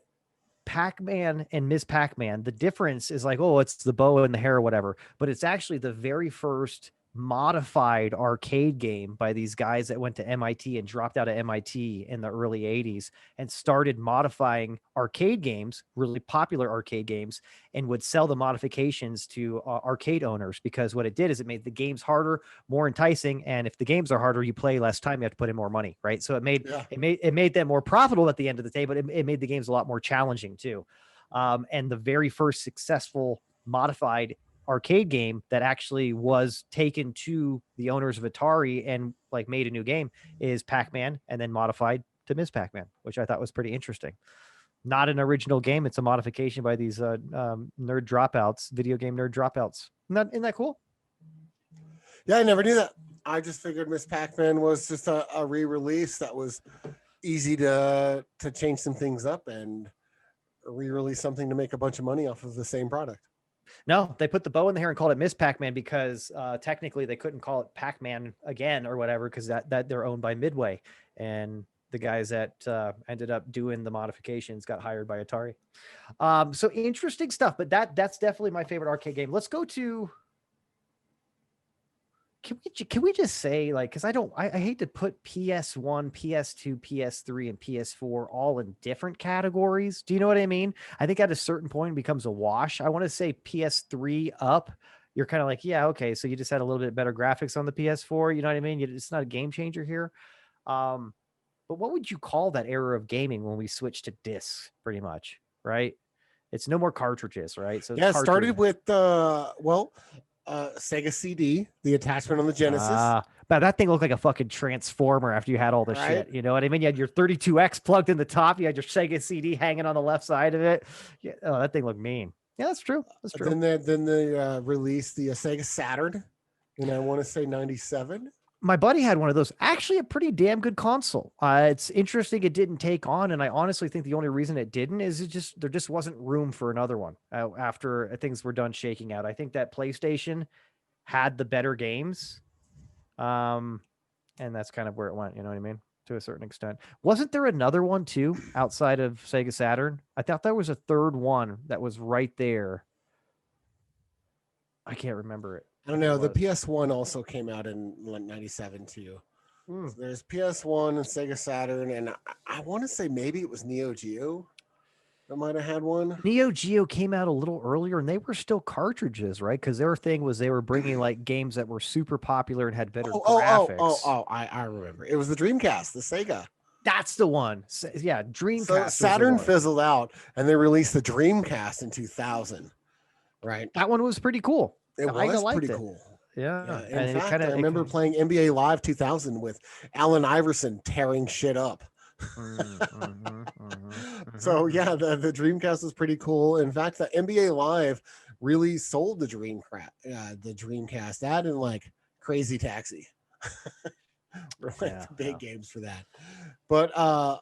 Pac-Man and Ms. Pac-Man, the difference is like, oh, it's the bow and the hair or whatever, but it's actually the very first modified arcade game by these guys that went to MIT and dropped out of MIT in the early 80s and started modifying arcade games, really popular arcade games, and would sell the modifications to arcade owners, because what it did is it made the games harder, more enticing, and if the games are harder, you play less time, you have to put in more money, right? So it made them more profitable at the end of the day, but it made the games a lot more challenging too. And the very first successful modified arcade game that actually was taken to the owners of Atari and like made a new game is Pac-Man, and then modified to Ms. Pac-Man, which I thought was pretty interesting. not an original game. It's a modification by these nerd dropouts, video game nerd dropouts. Isn't that cool? Yeah, I never knew that. I just figured Miss Pac-Man was just a re-release that was easy to change some things up and re-release something to make a bunch of money off of the same product. No, they put the bow in the hair and called it Miss Pac-Man because technically they couldn't call it Pac-Man again or whatever because that they're owned by Midway, and the guys that ended up doing the modifications got hired by Atari. So interesting stuff, but that's definitely my favorite arcade game. Let's go to. Can we just say, like, because I hate to put PS1, PS2, PS3, and PS4 all in different categories. Do you know what I mean? I think at a certain point it becomes a wash. I want to say PS3 up. You're kind of like, yeah, okay. So you just had a little bit better graphics on the PS4. You know what I mean? It's not a game changer here. But what would you call that era of gaming when we switched to discs, pretty much, right? It's no more cartridges, right? So yeah, it started with Sega CD, the attachment on the Genesis. But that thing looked like a fucking transformer after you had all the shit. You know what I mean? You had your 32X plugged in the top. You had your Sega CD hanging on the left side of it. Yeah, oh, that thing looked mean. Yeah, that's true. That's true. Then they released the Sega Saturn, and I want to say 97. My buddy had one of those. Actually, a pretty damn good console. It's interesting it didn't take on, and I honestly think the only reason it didn't is there just wasn't room for another one after things were done shaking out. I think that PlayStation had the better games, and that's kind of where it went. You know what I mean? To a certain extent. Wasn't there another one too outside of Sega Saturn? I thought there was a third one that was right there. I can't remember it. I don't know. The PS1 also came out in 97 too. So there's PS1 and Sega Saturn, and I want to say maybe it was Neo Geo that might have had one. Neo Geo came out a little earlier, and they were still cartridges, right? Because their thing was they were bringing like games that were super popular and had better graphics. I remember. It was the Dreamcast, the Sega. That's the one. Yeah, Dreamcast. So Saturn fizzled out, and they released the Dreamcast in 2000. Right. That one was pretty cool. It was pretty cool. Yeah. In fact, I remember playing NBA Live 2000 with Allen Iverson tearing shit up. So yeah, the Dreamcast was pretty cool. In fact, the NBA Live really sold the Dreamcast. That and like Crazy Taxi. Big games for that. But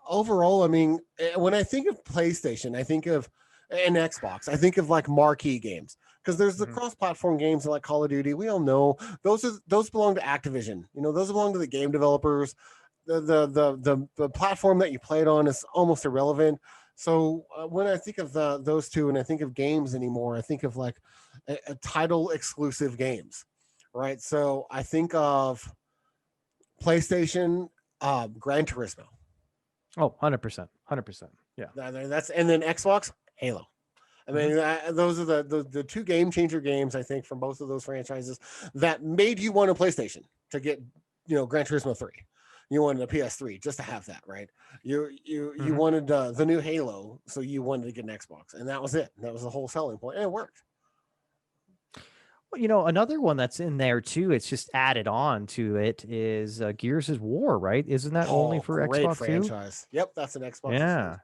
overall, I mean, when I think of PlayStation, I think of an Xbox. I think of like marquee games. Because there's the cross-platform games like Call of Duty. We all know those belong to Activision. You know, those belong to the game developers. The platform that you played on is almost irrelevant. So when I think of those two, and I think of games anymore, I think of like a title exclusive games, right? So I think of PlayStation, Gran Turismo. Oh, 100%. Yeah. That's and then Xbox, Halo. I mean, those are the two game changer games, I think, from both of those franchises that made you want a PlayStation to get, Gran Turismo 3. You wanted a PS3 just to have that, right? You wanted the new Halo, so you wanted to get an Xbox, and that was it. That was the whole selling point, and it worked. Well, another one that's in there too, it's just added on to it, is Gears of War, right? Isn't that only for Xbox franchise. Too? Yep, that's an Xbox. Yeah.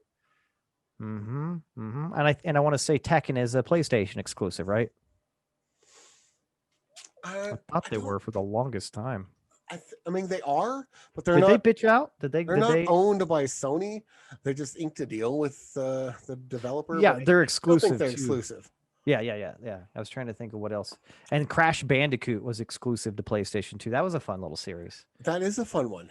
And I want to say Tekken is a PlayStation exclusive, right? I thought they were for the longest time. I mean, they are, but they're not. Did they bitch out? They're not owned by Sony. They just inked a deal with the developer. Yeah, they're exclusive. I think they're exclusive. Yeah. I was trying to think of what else. And Crash Bandicoot was exclusive to PlayStation 2. That was a fun little series. That is a fun one.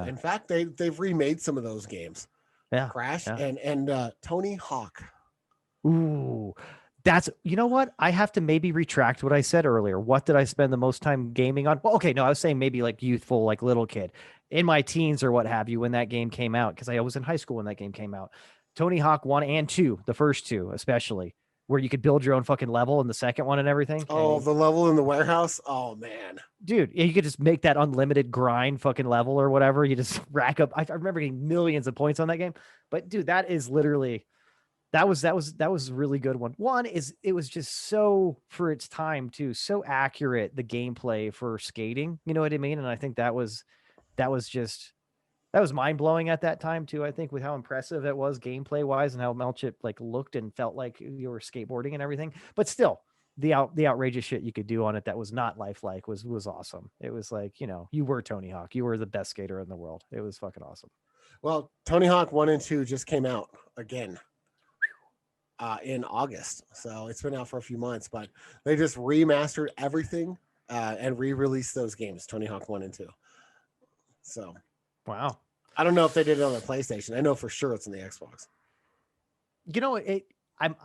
In fact, they've remade some of those games. Yeah, Crash and Tony Hawk. Ooh, that's, you know what? I have to maybe retract what I said earlier. What did I spend the most time gaming on? Well, okay, no, I was saying maybe like youthful, like little kid in my teens or what have you when that game came out, because I was in high school when that game came out. Tony Hawk 1 and 2, the first two especially, where you could build your own fucking level in the second one and everything. Oh, the level in the warehouse. Oh man, dude, you could just make that unlimited grind fucking level or whatever. You just rack up. I remember getting millions of points on that game, but dude, that is literally, that was a really good one. One is, it was just so, for its time too, so accurate, the gameplay for skating, you know what I mean? And I think that was just that was mind blowing at that time too. I think with how impressive it was gameplay wise and how much it like looked and felt like you were skateboarding and everything. But still, the outrageous shit you could do on it that was not lifelike was awesome. It was like, you know, you were Tony Hawk. You were the best skater in the world. It was fucking awesome. Well, Tony Hawk 1 and 2 just came out again in August. So it's been out for a few months, but they just remastered everything and re-released those games, Tony Hawk 1 and 2. So Wow. I don't know if they did it on the PlayStation. I know for sure it's on the Xbox. You know, I'm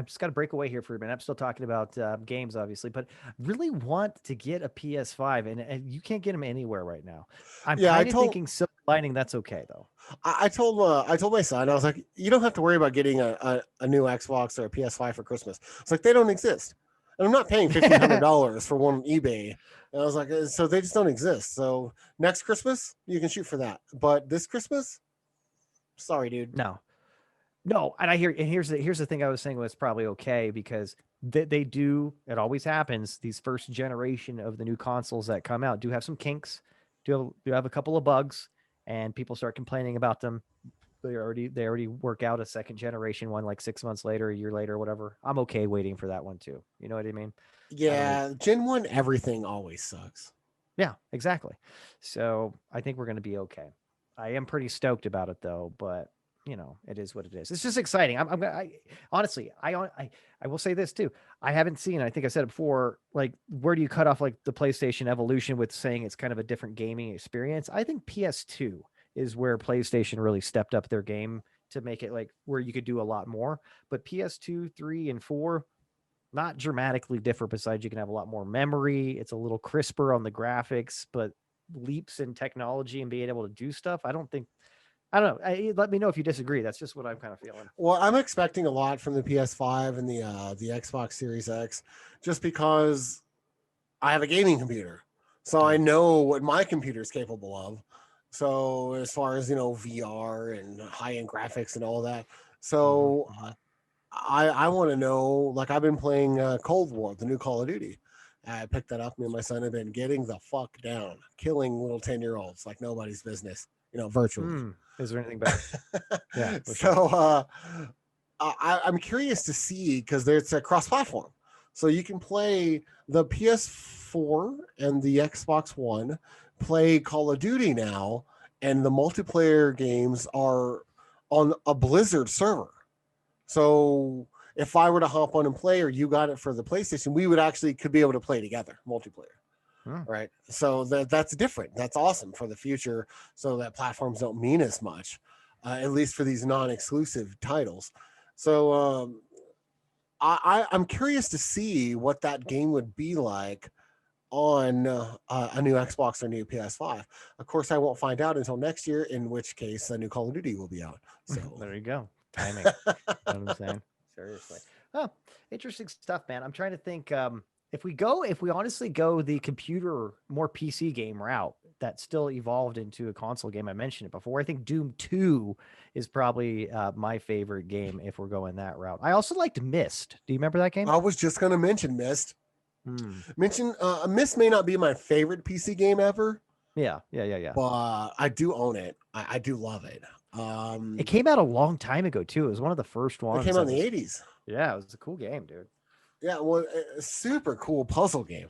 just got to break away here for a minute. I'm still talking about games, obviously, but really want to get a PS5, and you can't get them anywhere right now. I'm kind of thinking silver lining that's okay though. I told my son, I was like, you don't have to worry about getting a new Xbox or a PS5 for Christmas. It's like they don't exist, and I'm not paying $1,500 for one on eBay. And I was like, so they just don't exist. So next Christmas you can shoot for that, but this Christmas, sorry, dude. No, and here's the thing I was saying was probably okay because they do, it always happens. These first generation of the new consoles that come out do have some kinks, do have a couple of bugs, and people start complaining about them. They already work out a second generation one like 6 months later, a year later, whatever. I'm okay waiting for that one too. You know what I mean? Yeah, Gen 1, everything always sucks. Yeah, exactly. So I think we're going to be okay. I am pretty stoked about it though, but you know, it is what it is. It's just exciting. Honestly, I will say this too. I haven't seen, I think I said it before, like, where do you cut off like the PlayStation evolution with saying it's kind of a different gaming experience? I think PS2 is where PlayStation really stepped up their game to make it like where you could do a lot more. But PS2, 3, and 4, not dramatically different besides you can have a lot more memory. It's a little crisper on the graphics, but leaps in technology and being able to do stuff. I don't know. Let me know if you disagree. That's just what I'm kind of feeling. Well, I'm expecting a lot from the PS5 and the Xbox Series X, just because I have a gaming computer, so I know what my computer is capable of. So as far as, you know, VR and high-end graphics and all that, so I want to know. Like, I've been playing Cold War, the new Call of Duty. I picked that up. Me and my son have been getting the fuck down, killing little 10-year-olds like nobody's business, you know, virtually. Is there anything better? Yeah. So I'm curious to see, because it's a cross-platform, so you can play the PS4 and the Xbox One, play Call of Duty now, and the multiplayer games are on a Blizzard server. So if I were to hop on and play, or you got it for the PlayStation, we could be able to play together, multiplayer. Right. So that's different. That's awesome for the future, so that platforms don't mean as much, at least for these non-exclusive titles. So I'm curious to see what that game would be like on a new Xbox or new PS5. Of course, I won't find out until next year, in which case a new Call of Duty will be out. So there you go. Timing. You know what I'm saying? Seriously. Oh, interesting stuff, man. I'm trying to think. If we honestly go the computer, more PC game route that still evolved into a console game, I mentioned it before. I think Doom 2 is probably my favorite game if we're going that route. I also liked Myst. Do you remember that game? I was just going to mention Myst. Myst may not be my favorite PC game ever. Yeah. But I do own it. I do love it. It came out a long time ago too. It was one of the first ones. It came out in the 80s. Yeah, it was a cool game, dude. Yeah, well, a super cool puzzle game.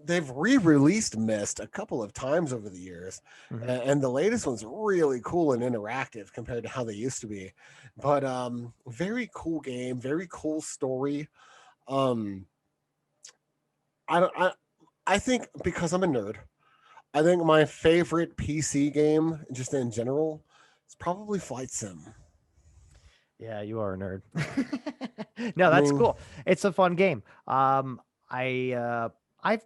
They've re-released Myst a couple of times over the years, and the latest one's really cool and interactive compared to how they used to be. But very cool game, very cool story. I think, because I'm a nerd, I think my favorite PC game, just in general, is probably Flight Sim. Yeah, you are a nerd. No, that's cool. It's a fun game. I've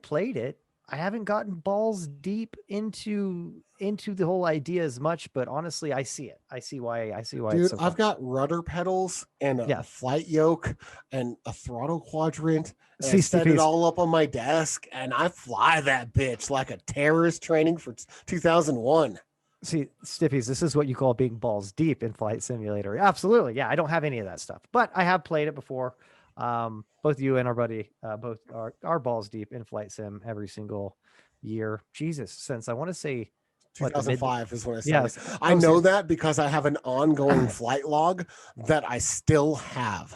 played it. I haven't gotten balls deep into the whole idea as much, but honestly, I see it. I see why. Dude, it's so I've got rudder pedals and a flight yoke and a throttle quadrant. And I set it all up on my desk, and I fly that bitch like a terrorist training for 2001. See, Stiffies, this is what you call being balls deep in Flight Simulator. Absolutely. Yeah, I don't have any of that stuff, but I have played it before. Both you and our buddy, both are balls deep in Flight Sim every single year. Jesus, since I want to say What, the mid- 2005 is when I Yeah, started. I know that because I have an ongoing flight log that I still have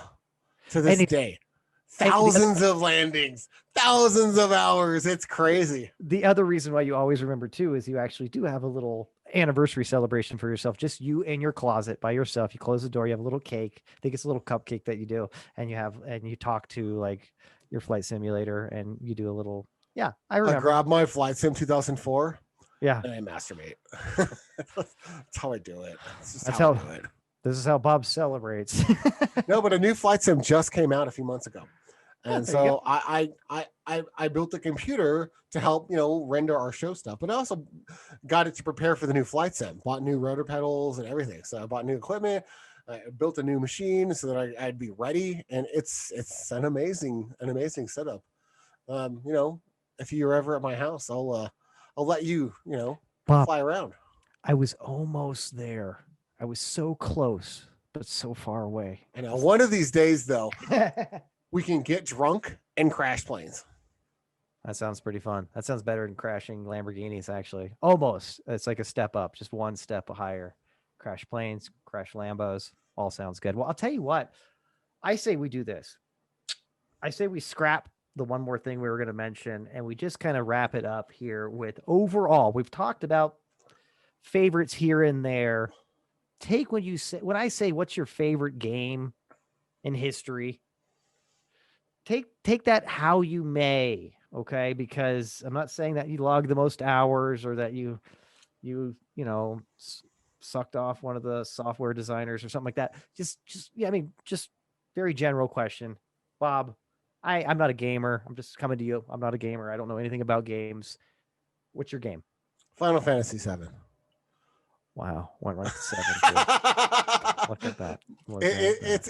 to this And if- day. and the- Thousands of landings, thousands of hours. It's crazy. the other reason why you always remember too is you actually do have a little anniversary celebration for yourself, just you in your closet by yourself. You close the door, you have a little cake. I think it's a little cupcake that you do, and you talk to like your flight simulator, and you do a little. Yeah, I I remember. grabbed my flight sim 2004 Yeah, and I masturbate. That's how I do it. That's just That's how I how- do it. this is how Bob celebrates. No, but a new flight sim just came out a few months ago. And there you so I built a computer to help, render our show stuff, but I also got it to prepare for the new flight sim, bought new rotor pedals and everything. So I bought new equipment, I built a new machine so that I'd be ready. And it's an amazing setup. If you're ever at my house, I'll let you, Bob, fly around. I was almost there. I was so close, but so far away. And one of these days though, we can get drunk and crash planes. That sounds pretty fun. That sounds better than crashing Lamborghinis, actually. Almost. It's like a step up, just one step higher. Crash planes, crash Lambos, all sounds good. Well, I'll tell you what. I say we do this. I say we scrap the one more thing we were going to mention, and we just kind of wrap it up here with overall. We've talked about favorites here and there. Take when I say what's your favorite game in history, take that how you may, okay? Because I'm not saying that you logged the most hours or that you sucked off one of the software designers or something like that. Just very general question. Bob, I'm not a gamer. I'm just coming to you. I'm not a gamer. I don't know anything about games. What's your game? Final Fantasy VII. Wow, went right to 7. Too. Look at that.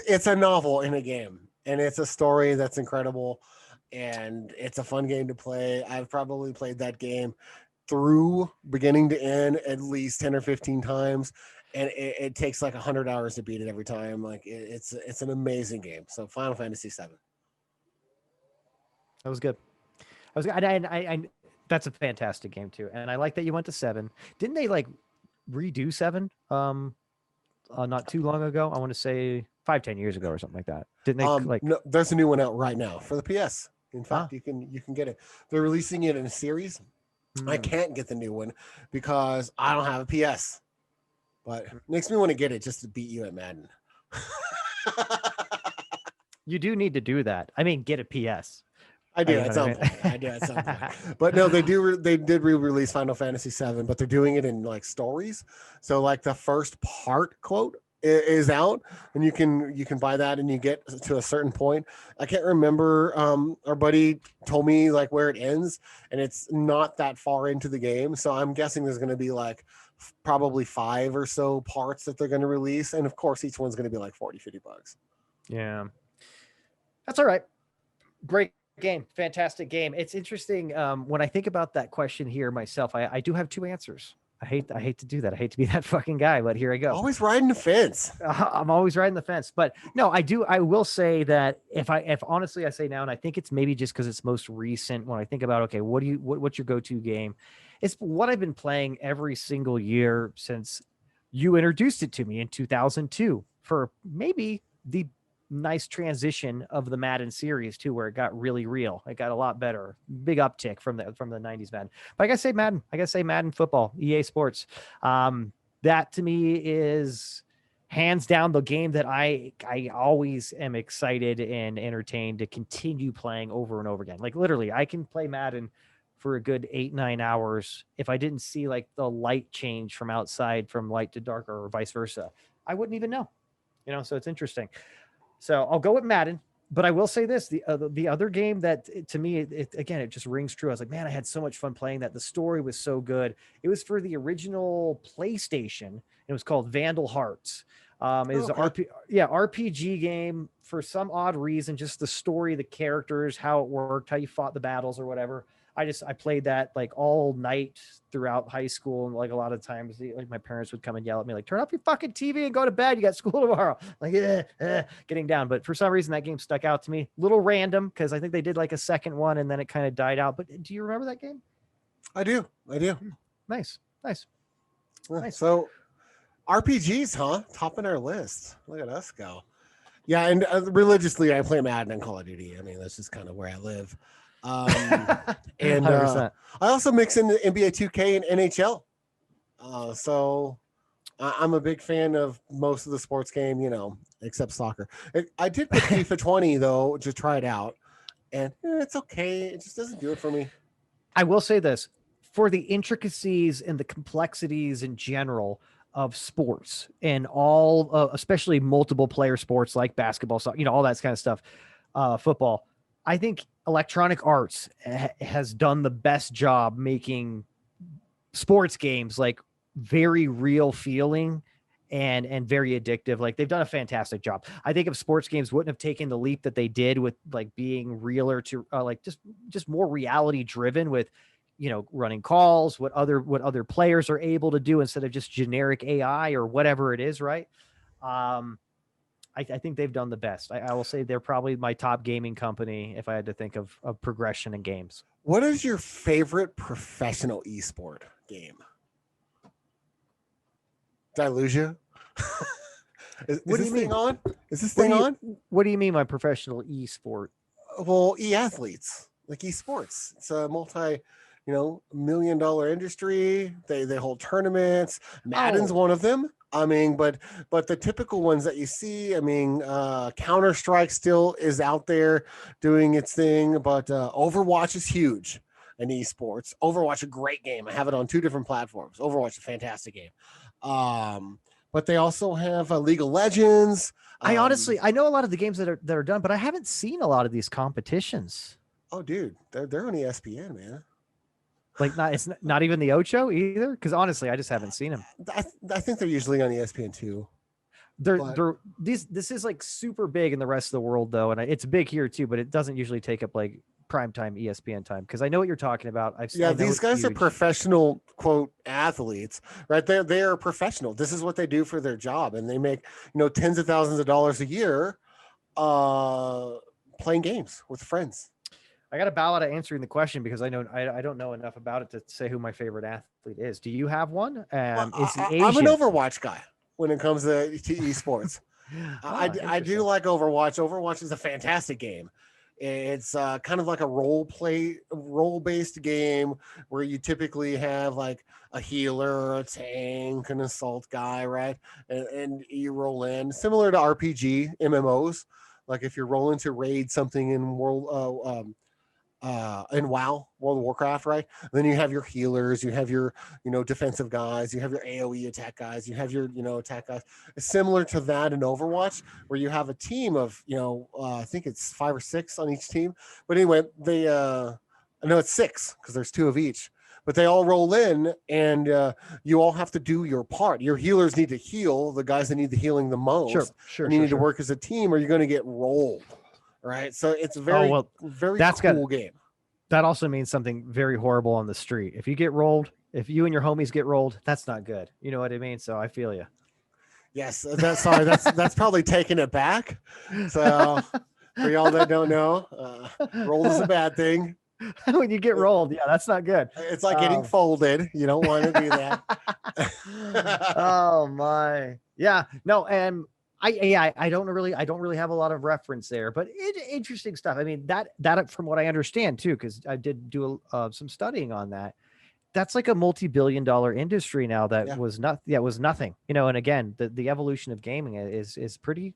It's a novel in a game, and it's a story that's incredible, and it's a fun game to play. I've probably played that game through beginning to end at least 10 or 15 times, and it takes like 100 hours to beat it every time. Like it's an amazing game. So Final Fantasy VII. That was good. I that's a fantastic game too, and I like that you went to 7. Didn't they like redo 7 not too long ago? I want to say 5-10 years ago or something like that. Didn't they No, there's a new one out right now for the PS. In fact, you can get it. They're releasing it in a series. I can't get the new one because I don't have a PS, but it makes me want to get it just to beat you at Madden. You do need to do that. I mean, get a PS. I do at some point. But no, they did re-release Final Fantasy VII, but they're doing it in like stories. So like the first part quote is out, and you can buy that, and you get to a certain point. I can't remember. Our buddy told me like where it ends, and it's not that far into the game. So I'm guessing there's going to be like probably 5 or so parts that they're going to release, and of course each one's going to be like $40-$50. Yeah, that's all right. Great game, fantastic game. It's interesting when I think about that question here myself. I do have 2 answers. I hate to do that. I hate to be that fucking guy, but here I go. Always riding the fence. I'm always riding the fence, but no, I will say that if honestly I say now, and I think it's maybe just because it's most recent. When I think about, okay, what's your go-to game? It's what I've been playing every single year since you introduced it to me in 2002 for maybe the nice transition of the Madden series too, where it got really real. It got a lot better, big uptick from the 90s Madden. But I gotta say Madden. I gotta say Madden football, EA Sports. That to me is hands down the game that I always am excited and entertained to continue playing over and over again. Like literally, I can play Madden for a good 8-9 hours if I didn't see like the light change from outside from light to dark or vice versa. I wouldn't even know. So it's interesting. So I'll go with Madden, but I will say this: the other game that to me, it just rings true. I was like, man, I had so much fun playing that. The story was so good. It was for the original PlayStation. It was called Vandal Hearts. It was RPG game for some odd reason. Just the story, the characters, how it worked, how you fought the battles or whatever. I played that like all night throughout high school. And like a lot of times like my parents would come and yell at me, like, turn off your fucking TV and go to bed. You got school tomorrow. Like, getting down. But for some reason that game stuck out to me. Little random, because I think they did like a second one and then it kind of died out. But do you remember that game? I do. Nice. Nice. So RPGs, huh? Topping our list. Look at us go. Yeah, and religiously, I play Madden and Call of Duty. I mean, that's just kind of where I live. And 100%. I also mix in the NBA 2K and NHL. So I'm a big fan of most of the sports game, except soccer. I did pick FIFA 20 though to try it out, and it's okay. It just doesn't do it for me. I will say this, for the intricacies and the complexities in general of sports and all, especially multiple player sports like basketball, so, all that kind of stuff, football, I think Electronic Arts has done the best job making sports games like very real feeling and very addictive. Like they've done a fantastic job. I think if sports games wouldn't have taken the leap that they did with like being realer to like just more reality driven with, running calls, what other players are able to do instead of just generic AI or whatever it is. Right. I think they've done the best. I will say they're probably my top gaming company if I had to think of progression in games. What is your favorite professional esport game? Did I lose you? Is What do this you mean? thing on? Is this thing on? What do you mean by professional esport? Well, e-athletes, like esports. It's a $multi-million industry. They hold tournaments. Madden's one of them. I mean, but the typical ones that you see, Counter-Strike still is out there doing its thing, but Overwatch is huge in esports. Overwatch, a great game. I have it on 2 different platforms. Overwatch, a fantastic game. But they also have League of Legends. I know a lot of the games that are done, but I haven't seen a lot of these competitions. Oh, dude, they're on ESPN, man. Like it's not even the Ocho either, because honestly, I just haven't seen them. I think they're usually on ESPN too. This is like super big in the rest of the world though, and it's big here too, but it doesn't usually take up like prime time ESPN time because I know what you're talking about. These guys are professional quote athletes, right? They are professional. This is what they do for their job, and they make tens of thousands of dollars a year playing games with friends. I got to bow out of answering the question because I don't know enough about it to say who my favorite athlete is. Do you have one? I'm an Overwatch guy when it comes to esports. I do like Overwatch. Overwatch is a fantastic game. It's kind of like a role-based game where you typically have like a healer, a tank, an assault guy, right? And you roll in, similar to RPG MMOs. Like if you're rolling to raid something in WoW, World of Warcraft, right? And then you have your healers, you have your, defensive guys, you have your AoE attack guys, you have your, attack guys. It's similar to that in Overwatch, where you have a team of, I think it's 5 or 6 on each team. But anyway, I know it's 6 because there's 2 of each. But they all roll in, and you all have to do your part. Your healers need to heal the guys that need the healing the most. Sure. And you need to work as a team, or you're going to get rolled. Right, so it's a very cool game. That also means something very horrible on the street. If you get rolled, if you and your homies get rolled, that's not good. You know what I mean? So I feel you. Yes, that's probably taking it back. So for y'all that don't know, rolled is a bad thing. When you get rolled, yeah, that's not good. It's like getting folded. You don't want to do that. Oh my, yeah, no, and. I don't really have a lot of reference there, but interesting stuff. I mean, that from what I understand too, because I did do some studying on that. That's like a multi-billion-dollar industry now that was nothing, And again, the evolution of gaming is pretty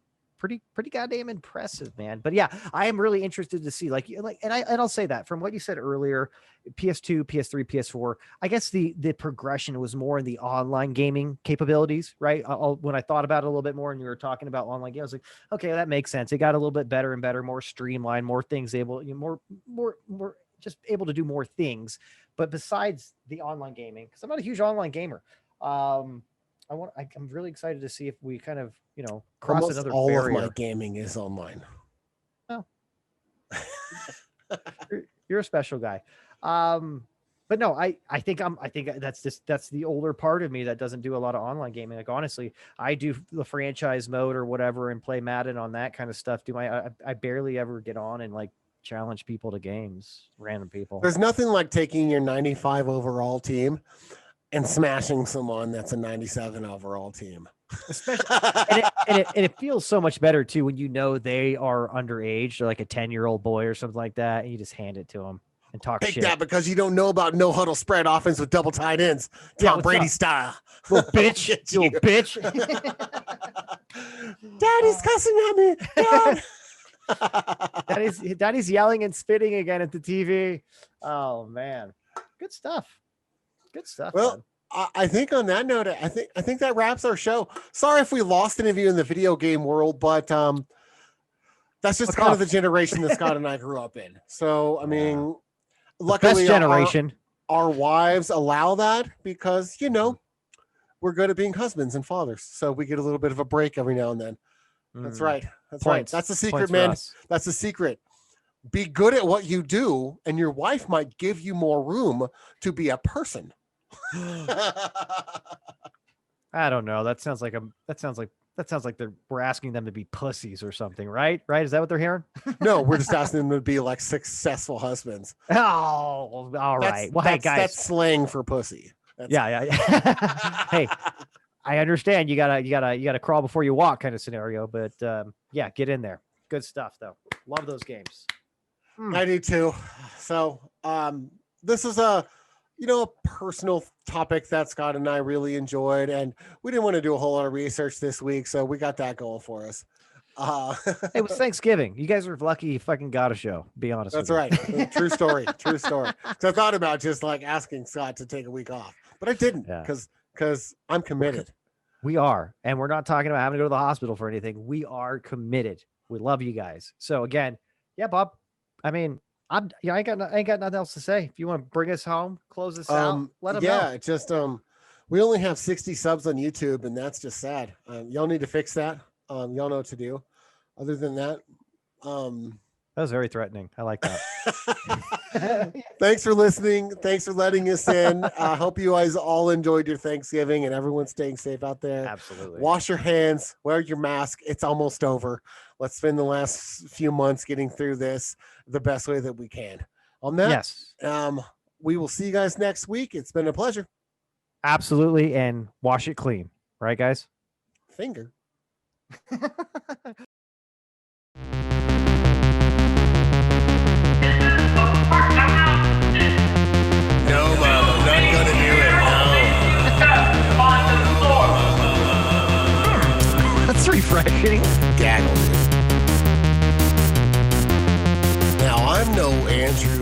goddamn impressive, man. But yeah, I am really interested to see and I'll say that from what you said earlier, PS2, PS3, PS4, I guess the progression was more in the online gaming capabilities, right? When I thought about it a little bit more and you were talking about online games, I was like, okay, that makes sense. It got a little bit better and better, more streamlined, more things more just able to do more things. But besides the online gaming, because I'm not a huge online gamer, I'm really excited to see if we kind of, cross almost another all barrier. of my gaming is online. Oh, you're a special guy. But no, I think that's the older part of me that doesn't do a lot of online gaming. Like honestly, I do the franchise mode or whatever and play Madden on that kind of stuff. I barely ever get on and like challenge people to games, random people. There's nothing like taking your 95 overall team and smashing someone that's a 97 overall team. Especially, and it feels so much better too when you know they are underage, or like a 10-year-old boy or something like that, and you just hand it to them and talk Take shit. that because you don't know about no huddle spread offense with double tight ends, Tom what's Brady up? style. Little bitch, Get you little bitch. Daddy's cussing at me. Dad. Daddy's yelling and spitting again at the TV. Oh man, good stuff. Good stuff. Well, man. I think on that note, I think that wraps our show. Sorry if we lost any of you in the video game world, but that's just kind of the generation that Scott and I grew up in. So I mean, luckily, best generation. Our wives allow that because we're good at being husbands and fathers, so we get a little bit of a break every now and then. That's right. That's right. That's the secret, man. That's the secret. Be good at what you do, and your wife might give you more room to be a person. I don't know. That sounds like we're asking them to be pussies or something, right? Right? Is that what they're hearing? No, we're just asking them to be like successful husbands. Oh, all right. Well, hey guys, that's slang for pussy. Yeah. Hey, I understand you gotta crawl before you walk kind of scenario, but yeah, get in there. Good stuff though. Love those games. I do too. So this is a personal topic that Scott and I really enjoyed, and we didn't want to do a whole lot of research this week, so we got that going for us. It was Thanksgiving. You guys are lucky you fucking got a show. Be honest. That's right. True story. True story. So I thought about just like asking Scott to take a week off, but I didn't because I'm committed. We are, and we're not talking about having to go to the hospital for anything. We are committed. We love you guys. So again, yeah, Bob. I mean, I ain't got nothing else to say. If you want to bring us home, close this out, let them know. Yeah, just we only have 60 subs on YouTube, and that's just sad. Y'all need to fix that. Y'all know what to do. Other than that, that was very threatening. I like that. Thanks for listening. Thanks for letting us in. I hope you guys all enjoyed your Thanksgiving and everyone's staying safe out there. Absolutely. Wash your hands, wear your mask. It's almost over. Let's spend the last few months getting through this the best way that we can. On that, yes. We will see you guys next week. It's been a pleasure. Absolutely. And wash it clean. Right, guys? Finger. No, Mom, I'm not gonna do it. No. That's refreshing. Gaggle. Now, I'm no Andrew